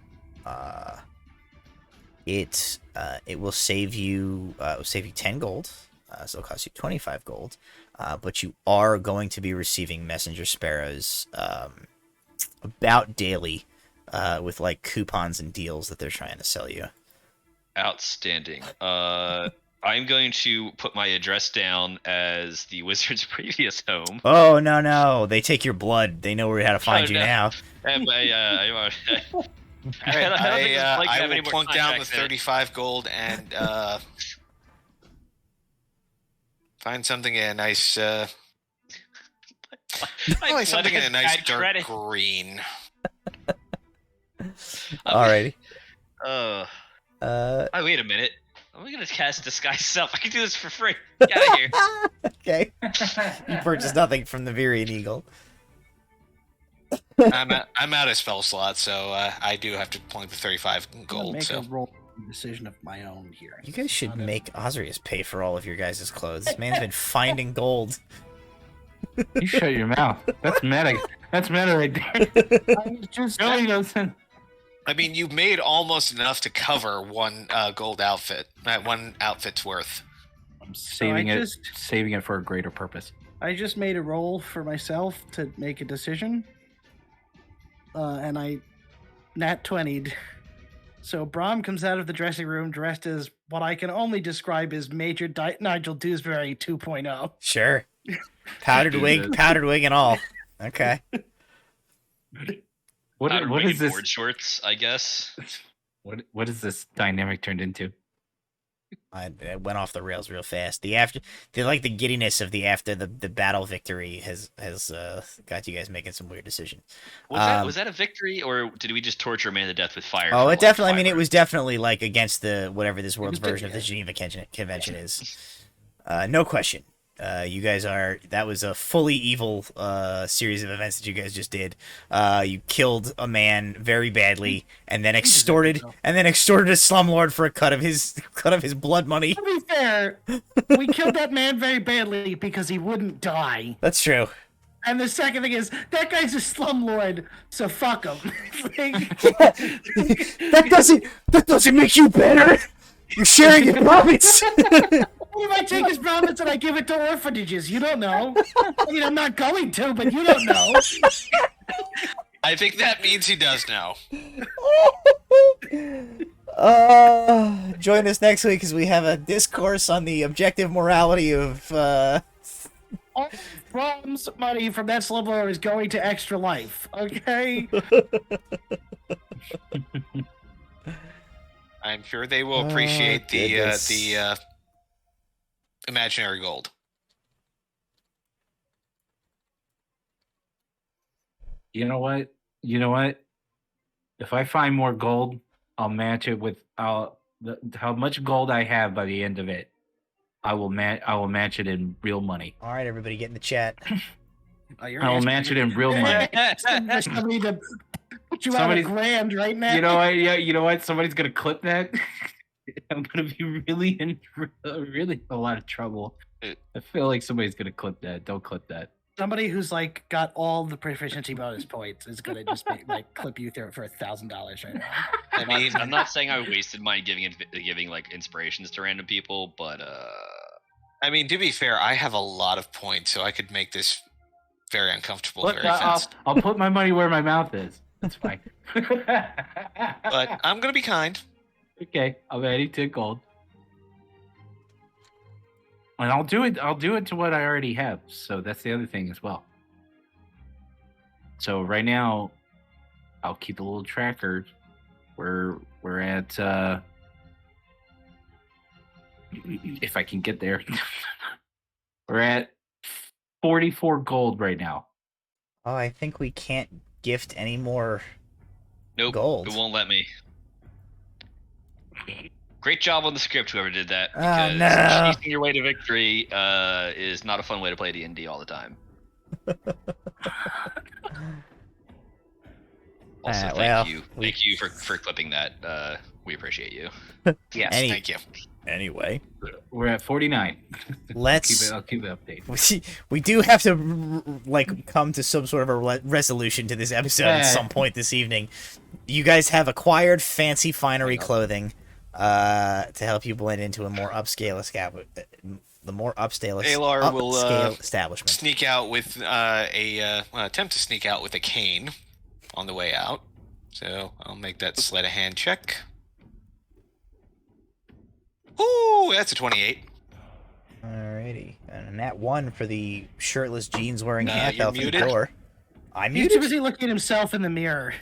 It will save you 10 gold. So it'll cost you 25 gold. But you are going to be receiving messenger sparrows about daily with like coupons and deals that they're trying to sell you. Outstanding. I'm going to put my address down as the wizard's previous home. Oh no, they take your blood. They know how to find Oh, you no. now. And I Alright, don't think it's like I have any will more plunk down the contacts in it. 35 gold and find something in a nice. My Probably blood something in a has nice bad dark credit. green. Alrighty. Oh, Uh, wait a minute. I'm I'm gonna cast Disguise Self. I can do this for free. Get out of here. Okay. You purchase nothing from the Virian Eagle. I'm out of spell slots, so I do have to plunk the 35 I'm gonna gold. make So a roll decision of my own here. You guys should make Ozrius pay for all of your guys' clothes. This man's been finding gold. You shut your mouth. That's meta. That's meta right there. I just Really doesn't. I mean, you've made almost enough to cover one gold outfit. One outfit's worth. I'm saving I it. just- Saving it for a greater purpose. I just made a roll for myself to make a decision. And I nat 20'd. So Bram comes out of the dressing room dressed as what I can only describe as Major Nigel Dewsbury 2.0. Sure. Powdered wig and all. Okay. What Powdered is this? board shorts, I guess. What is this dynamic turned into? It went off the rails real fast. The giddiness of the battle victory has got you guys making some weird decisions. Was that a victory, or did we just torture a man to death with fire? Oh, for, it definitely. I 5 mean, it hours? was definitely like against the whatever this world's was version of the yeah. Geneva Convention is. No question. You guys that was a fully evil series of events that you guys just did. You killed a man very badly, and then extorted a slumlord for a cut of his blood money. To be fair, we killed that man very badly because he wouldn't die. That's true. And the second thing is, that guy's a slumlord, so fuck him. That doesn't make you better. You're sharing your profits. If I take his promise and I give it to orphanages, you don't know. I mean, I'm not going to, but you don't know. I think that means he does know. Join us next week as we have a discourse on the objective morality of All Bram's money from that slumlord is going to Extra Life, okay? I'm sure they will appreciate goodness. the imaginary gold. You know what? If I find more gold, I'll match it with how much gold I have by the end of it. I will match it in real money. All right, everybody, get in the chat. Oh, you're I will asking match it me- in real money. Somebody to put you out Somebody's- $1,000 right now. You know what? Yeah, you know what? Somebody's gonna clip that. I'm gonna be really in a lot of trouble. I feel like somebody's gonna clip that. Don't clip that. Somebody who's like got all the proficiency bonus points is gonna just clip you through it for $1,000 right now. I mean, I'm not saying I wasted mine giving like inspirations to random people, but to be fair, I have a lot of points, so I could make this very uncomfortable Look, very I'll fast. put my money where my mouth is. That's fine. But I'm gonna be kind. Okay, I'm adding 10 gold. And I'll do it to what I already have. So that's the other thing as well. So right now, I'll keep a little tracker. We're at if I can get there. We're at 44 gold right now. Oh, I think we can't gift any more. nope, Gold. it won't let me. Great job on the script, whoever did that. Oh, Because no. chasing your way to victory is not a fun way to play D&D all the time. Also, well, thank you for clipping that. We appreciate you. Yes, Any- thank you. Anyway, We're at 49. let's. I'll keep it updated. We do have to come to some sort of a resolution to this episode at some point this evening. You guys have acquired fancy finery clothing to help you blend into a more upscale Aelar will upscale establishment. sneak out with attempt to sneak out with a cane on the way out. So I'll make that sleight of hand check. Ooh, that's a 28. Alrighty, and a nat 1 for the shirtless jeans wearing half you're elf at the muted. door. I'm He's too muted. busy looking at himself in the mirror.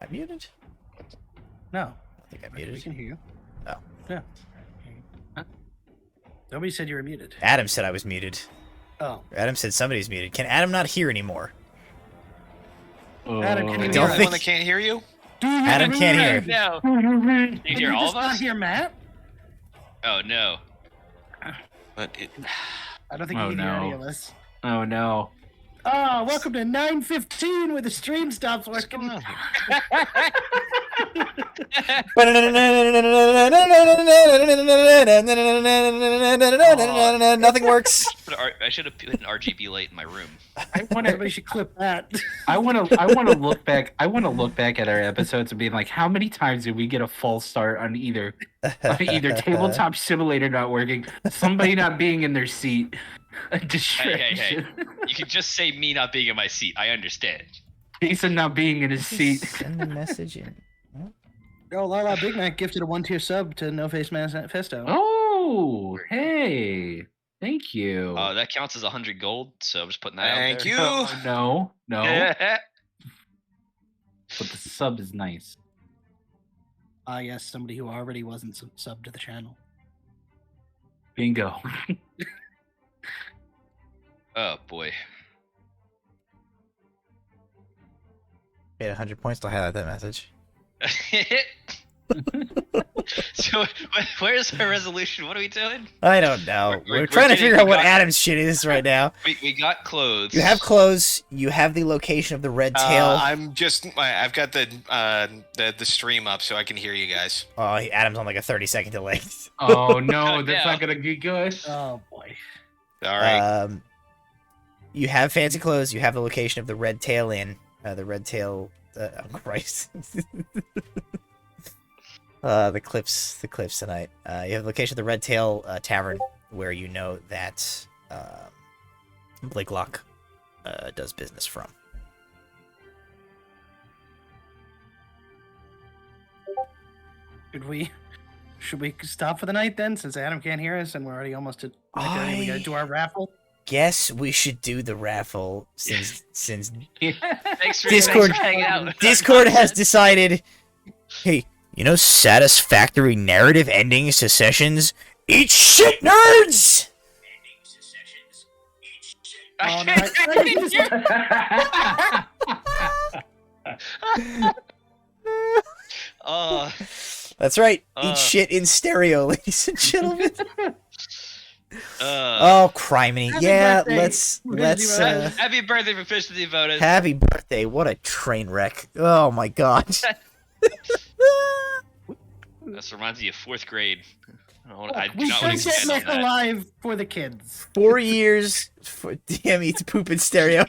I'm muted. No, I think I'm we muted. can hear you. Oh. Yeah. Nobody said you were muted. Adam said I was muted. Oh. Adam said somebody's muted. Can Adam not hear anymore? Adam, can you You're don't the think- one that can't hear you? Do you Adam can't hear. No. Can You hear all of not us? hear Matt? Oh no. But it, I don't think Oh, you can hear any no. of us. Oh no. Oh, welcome to 9:15 where the stream stops what's working. going on here? Nothing works. I should have put an RGB light in my room. I want to. Everybody should clip that. I want to look back. I want to look back at our episodes and be like, how many times did we get a false start on either tabletop simulator not working, somebody not being in their seat, a distraction, You can just say me not being in my seat. I understand. Jason not being in his seat. Send the message in. Oh, Lala Big Mac gifted a 1-tier sub to No Face Manifesto. Oh, hey, thank you. That counts as 100 gold, so I'm just putting that Thank out you. there. No, Yeah. but the sub is nice. Ah, yes, somebody who already wasn't subbed to the channel. Bingo. Oh boy. Get 100 points to highlight that message. So where's our resolution? What are we doing? I don't know. We're We're trying to getting- figure out we what got- Adam's shit is right now. We got clothes. You have clothes. You have the location of the red tail. I'm just. I've got the stream up so I can hear you guys. Oh, Adam's on like a 30-second delay. Oh no, that's Yeah. not gonna be good. Oh, boy. All right. You have fancy clothes. You have the location of the red tail inn. The red tail. Oh Christ. The clips tonight. You have the location of the Red Tail Tavern, where you know that Blakelock does business from. Should we stop for the night then, since Adam can't hear us and we're already almost at? We gotta do our raffle. Guess we should do the raffle since Thanks for Discord- hanging out. Discord has decided. Hey, you know satisfactory narrative endings to sessions? Eat shit, nerds! Oh, no, Oh, That's right. Eat shit in stereo, ladies and gentlemen. uh, Oh, criminy. Happy Yeah, birthday, let's Disney happy birthday for Fish to the Voted. happy birthday. What a train wreck. Oh my god. This reminds me of 4th grade. I do we not want should to get expand on Nick that. alive for the kids. 4 years for damn eats poop in stereo.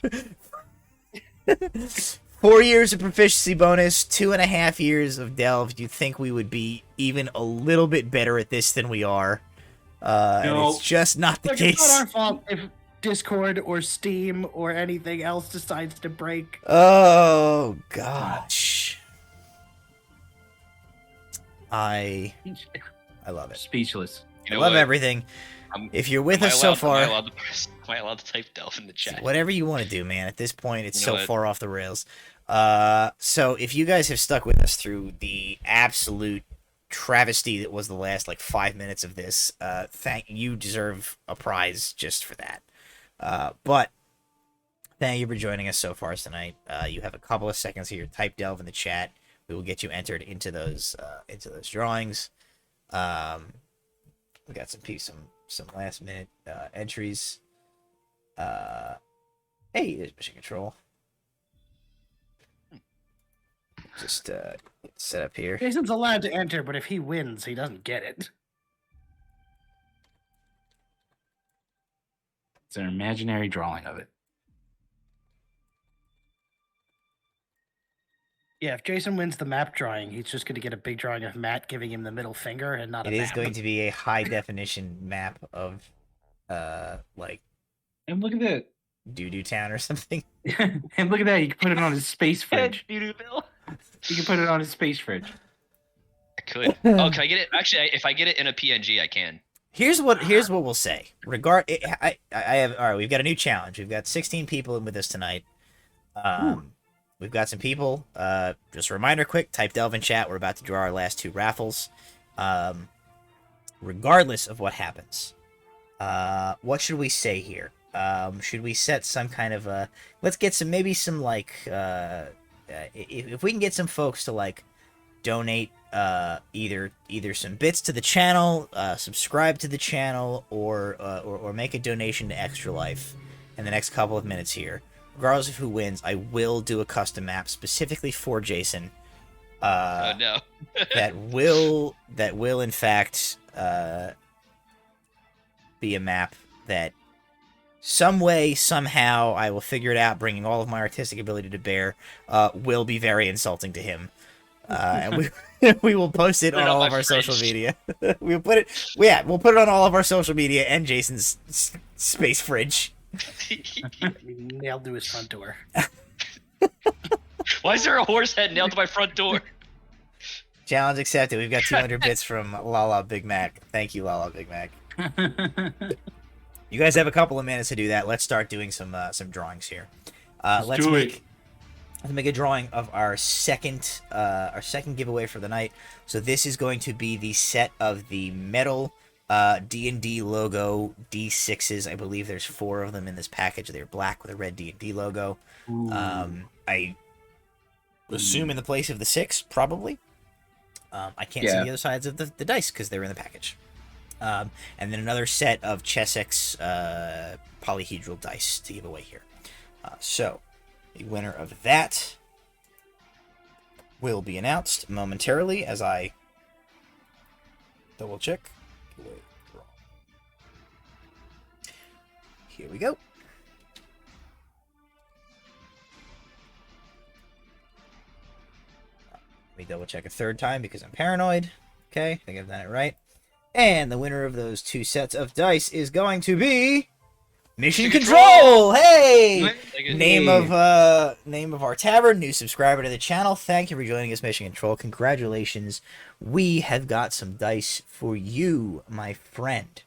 4 years of proficiency bonus, 2.5 years of delve. You'd think we would be even a little bit better at this than we are. And No. it's just not the Look, it's not case. our fault if Discord or Steam or anything else decides to break. Oh gosh. I love it. Speechless. You I know love what? everything. I'm- If you're with Am I us so allowed- far, Am I allowed to type Delve in the chat? whatever you want to do, man. At this point, it's You know so what? far off the rails. So if you guys have stuck with us through the absolute travesty that was the last 5 minutes of this, thank you. Deserve a prize just for that. But thank you for joining us so far tonight. You have a couple of seconds here. Type Delve in the chat. We will get you entered into those drawings. We got some last minute entries. Hey, there's mission control. Just set up here. Jason's allowed to enter, but if he wins, he doesn't get it. It's an imaginary drawing of it. Yeah, if Jason wins the map drawing, he's just going to get a big drawing of Matt giving him the middle finger and not a It is map. going to be a high definition map of And look at that. Doo-doo town or something. And look at that. You can put it on his space fridge. Doo-doo bill. You can put it on his space fridge. I could. Oh, can I get it? Actually, if I get it in a PNG, I can. Here's what we'll say. I have all right. We've got a new challenge. We've got 16 people in with us tonight. We've got some people. Just a reminder, quick. Type Delve in chat. We're about to draw our last 2 raffles. Regardless of what happens, what should we say here? Should we set some kind of a? Let's get some if we can get some folks to donate either some bits to the channel, subscribe to the channel, or make a donation to Extra Life in the next couple of minutes here. Regardless of who wins, I will do a custom map specifically for Jason. Oh no. that will in fact be a map that some way, somehow, I will figure it out, bringing all of my artistic ability to bear, will be very insulting to him. And we will post it on all of our social media. We'll put it on all of our social media and Jason's space fridge. Nailed to his front door. Why is there a horse head nailed to my front door? Challenge accepted. We've got 200 bits from Lala Big Mac. Thank you, Lala Big Mac. You guys have a couple of minutes to do that. Let's start doing some drawings here. Let's make a drawing of our second giveaway for the night. So this is going to be the set of the metal D&D logo D6s. I believe there's 4 of them in this package. They're black with a red D&D logo. I assume in the place of the 6, probably. I can't see the other sides of the dice because they're in the package. And then another set of Chessex polyhedral dice to give away here. So, the winner of that will be announced momentarily as I double check. Here we go. Let me double check a third time because I'm paranoid. Okay, I think I've done it right. And the winner of those 2 sets of dice is going to be Mission Control. Hey, name of our tavern, new subscriber to the channel. Thank you for joining us, Mission Control. Congratulations. We have got some dice for you, my friend.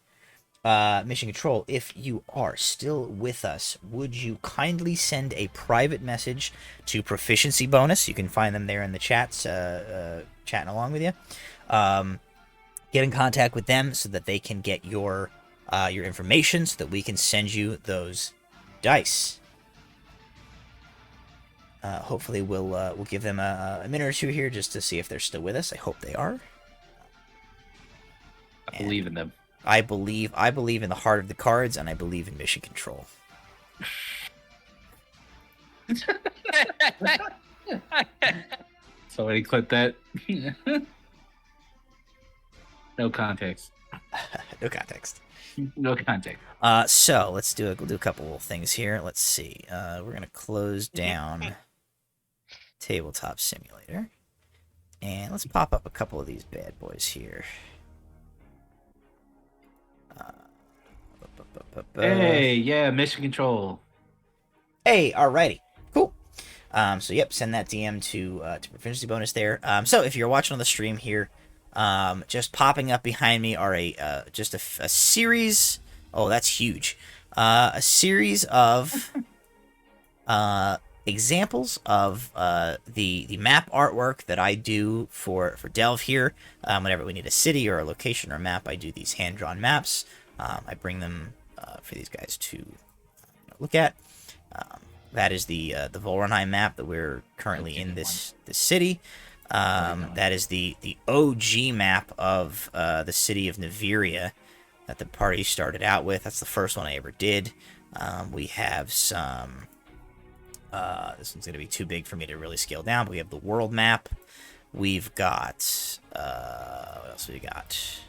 Mission Control, if you are still with us, would you kindly send a private message to Proficiency Bonus? You can find them there in the chats, chatting along with you. Get in contact with them so that they can get your information so that we can send you those dice. Hopefully we'll give them a minute or 2 here just to see if they're still with us. I hope they are. I believe in them. I believe in the heart of the cards, and I believe in Mission Control. Somebody clip that. No context. No context. No context. So we'll do a couple of things here. Let's see. We're gonna close down Tabletop Simulator, and let's pop up a couple of these bad boys here. Hey, yeah, Mission Control. Hey, alrighty, cool. So yep, send that DM to Proficiency Bonus there. So if you're watching on the stream here, just popping up behind me are just a series. Oh, that's huge. A series of examples of the map artwork that I do for Delve here. Whenever we need a city or a location or a map, I do these hand-drawn maps. I bring them for these guys to look at. That is the Volronheim map that we're currently in this city. That is the OG map of the city of Neveria that the party started out with. That's the first one I ever did. We have some... this one's going to be too big for me to really scale down, but we have the world map. We've got... what else we got?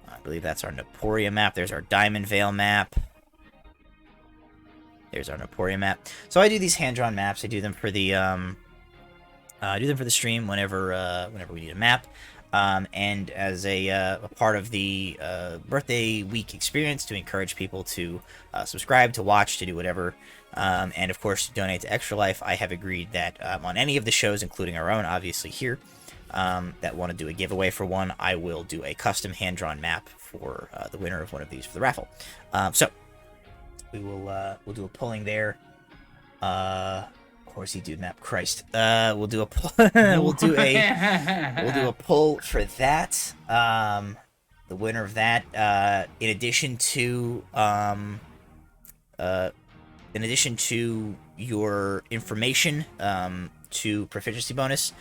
I believe that's our Naporia map. There's our Diamond Vale map. There's our Naporia map. So I do these hand-drawn maps. I do them for the stream whenever we need a map. And as a part of the birthday week experience to encourage people to subscribe, to watch, to do whatever, and of course to donate to Extra Life, I have agreed that on any of the shows, including our own, obviously here, that want to do a giveaway for one, I will do a custom hand-drawn map for the winner of one of these for the raffle. So we'll do a polling there. Horsey dude map, Christ. We'll do a we'll do a poll for that. The winner of that, in addition to your information, to proficiency bonus,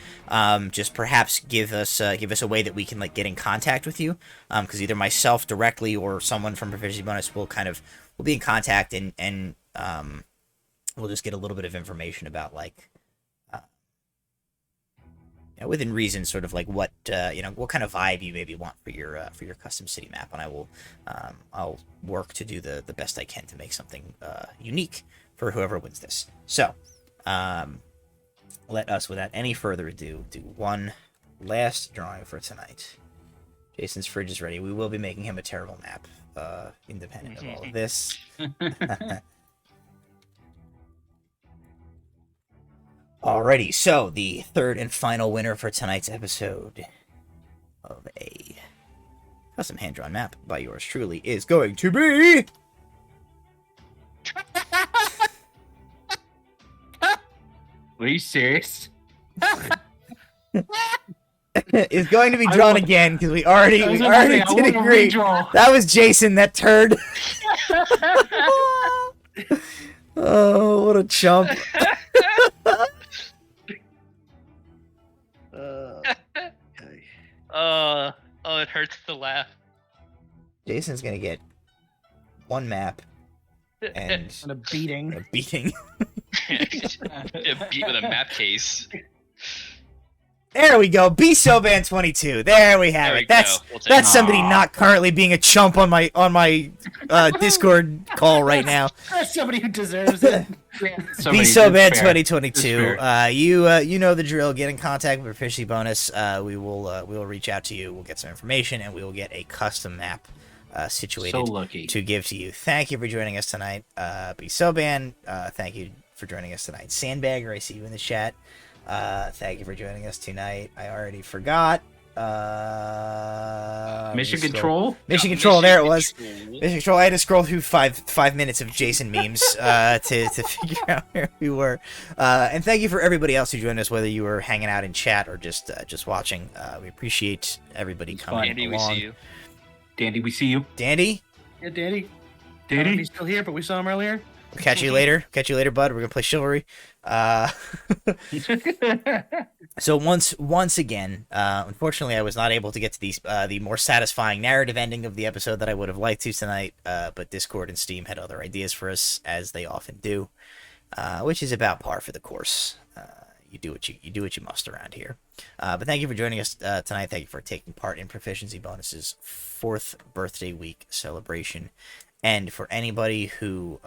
just perhaps give us a way that we can like get in contact with you, because either myself directly or someone from proficiency bonus will be in contact, and we'll just get a little bit of information about like within reason, sort of like what what kind of vibe you maybe want for your custom city map, and I'll work to do the best I can to make something unique for whoever wins this. So, let us, without any further ado, do one last drawing for tonight. Jason's fridge is ready. We will be making him a terrible map, independent of all of this. Alrighty, so the third and final winner for tonight's episode of a custom hand-drawn map by yours truly is going to be... Are you serious? is going to be drawn again, because we already did agree. That was Jason, that turd. Oh, what a chump. Oh, it hurts to laugh. Jason's gonna get one map and And a beating. a beating. A beat with a map case. There we go. Be Soban 22. There we have There it. we That's go. We'll take that's it. somebody not currently being a chump on my Discord call right now. That's somebody who deserves it. Be Soban 2022. You know the drill. Get in contact with Proficiency Bonus. We will reach out to you. We'll get some information, and we will get a custom map situated So lucky. to give to you. Thank you for joining us tonight. Be Soban. Thank you for joining us tonight. Sandbagger, I see you in the chat. Thank you for joining us tonight. I already forgot. Mission Control? Mission Control, there it was. Mission Control. I had to scroll through five minutes of Jason memes to figure out where we were. And thank you for everybody else who joined us, whether you were hanging out in chat or just watching. We appreciate everybody coming Andy, along. we see you. Dandy, we see you. Dandy, Yeah, Danny. Dandy? He's still here, but we saw him earlier. we'll catch you later. Catch you later, bud. We're gonna play Chivalry. So once again, unfortunately, I was not able to get to the more satisfying narrative ending of the episode that I would have liked to tonight. But Discord and Steam had other ideas for us, as they often do, which is about par for the course. You do what you must around here. But thank you for joining us tonight. Thank you for taking part in Proficiency Bonus's 4th birthday week celebration, and for anybody who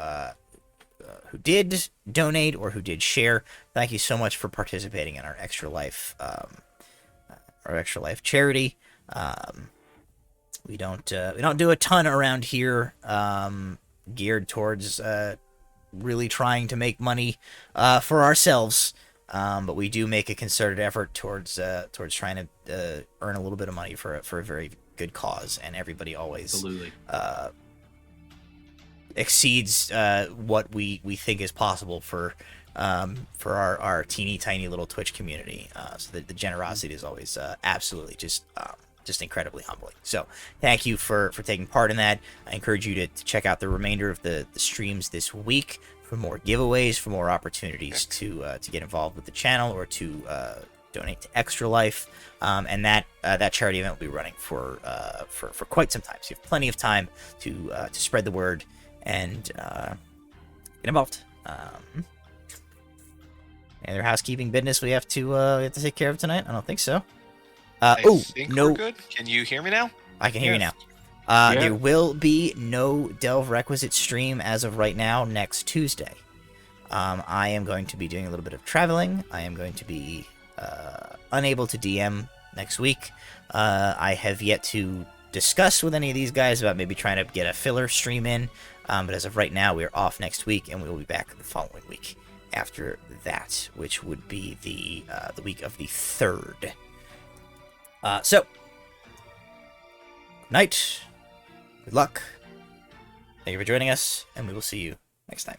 did donate or who did share, thank you so much for participating in our Extra Life charity. We don't do a ton around here geared towards really trying to make money for ourselves, but we do make a concerted effort towards trying to earn a little bit of money for a very good cause, and everybody always Absolutely. Exceeds what we think is possible for our teeny tiny little Twitch community. So the generosity is always absolutely just incredibly humbling. So thank you for taking part in that. I encourage you to check out the remainder of the streams this week for more giveaways, for more opportunities to get involved with the channel or to donate to Extra Life. And that charity event will be running for quite some time. So you have plenty of time to spread the word and get involved. Any other housekeeping business we have to take care of tonight? I don't think so. I think we're good. Can you hear me now? I can hear you now. Yeah. There will be no Delve Requisite stream as of right now next Tuesday. I am going to be doing a little bit of traveling. I am going to be unable to DM next week. I have yet to discuss with any of these guys about maybe trying to get a filler stream in. But as of right now, we are off next week, and we will be back the following week after that, which would be the week of the 3rd. So, good night, good luck, thank you for joining us, and we will see you next time.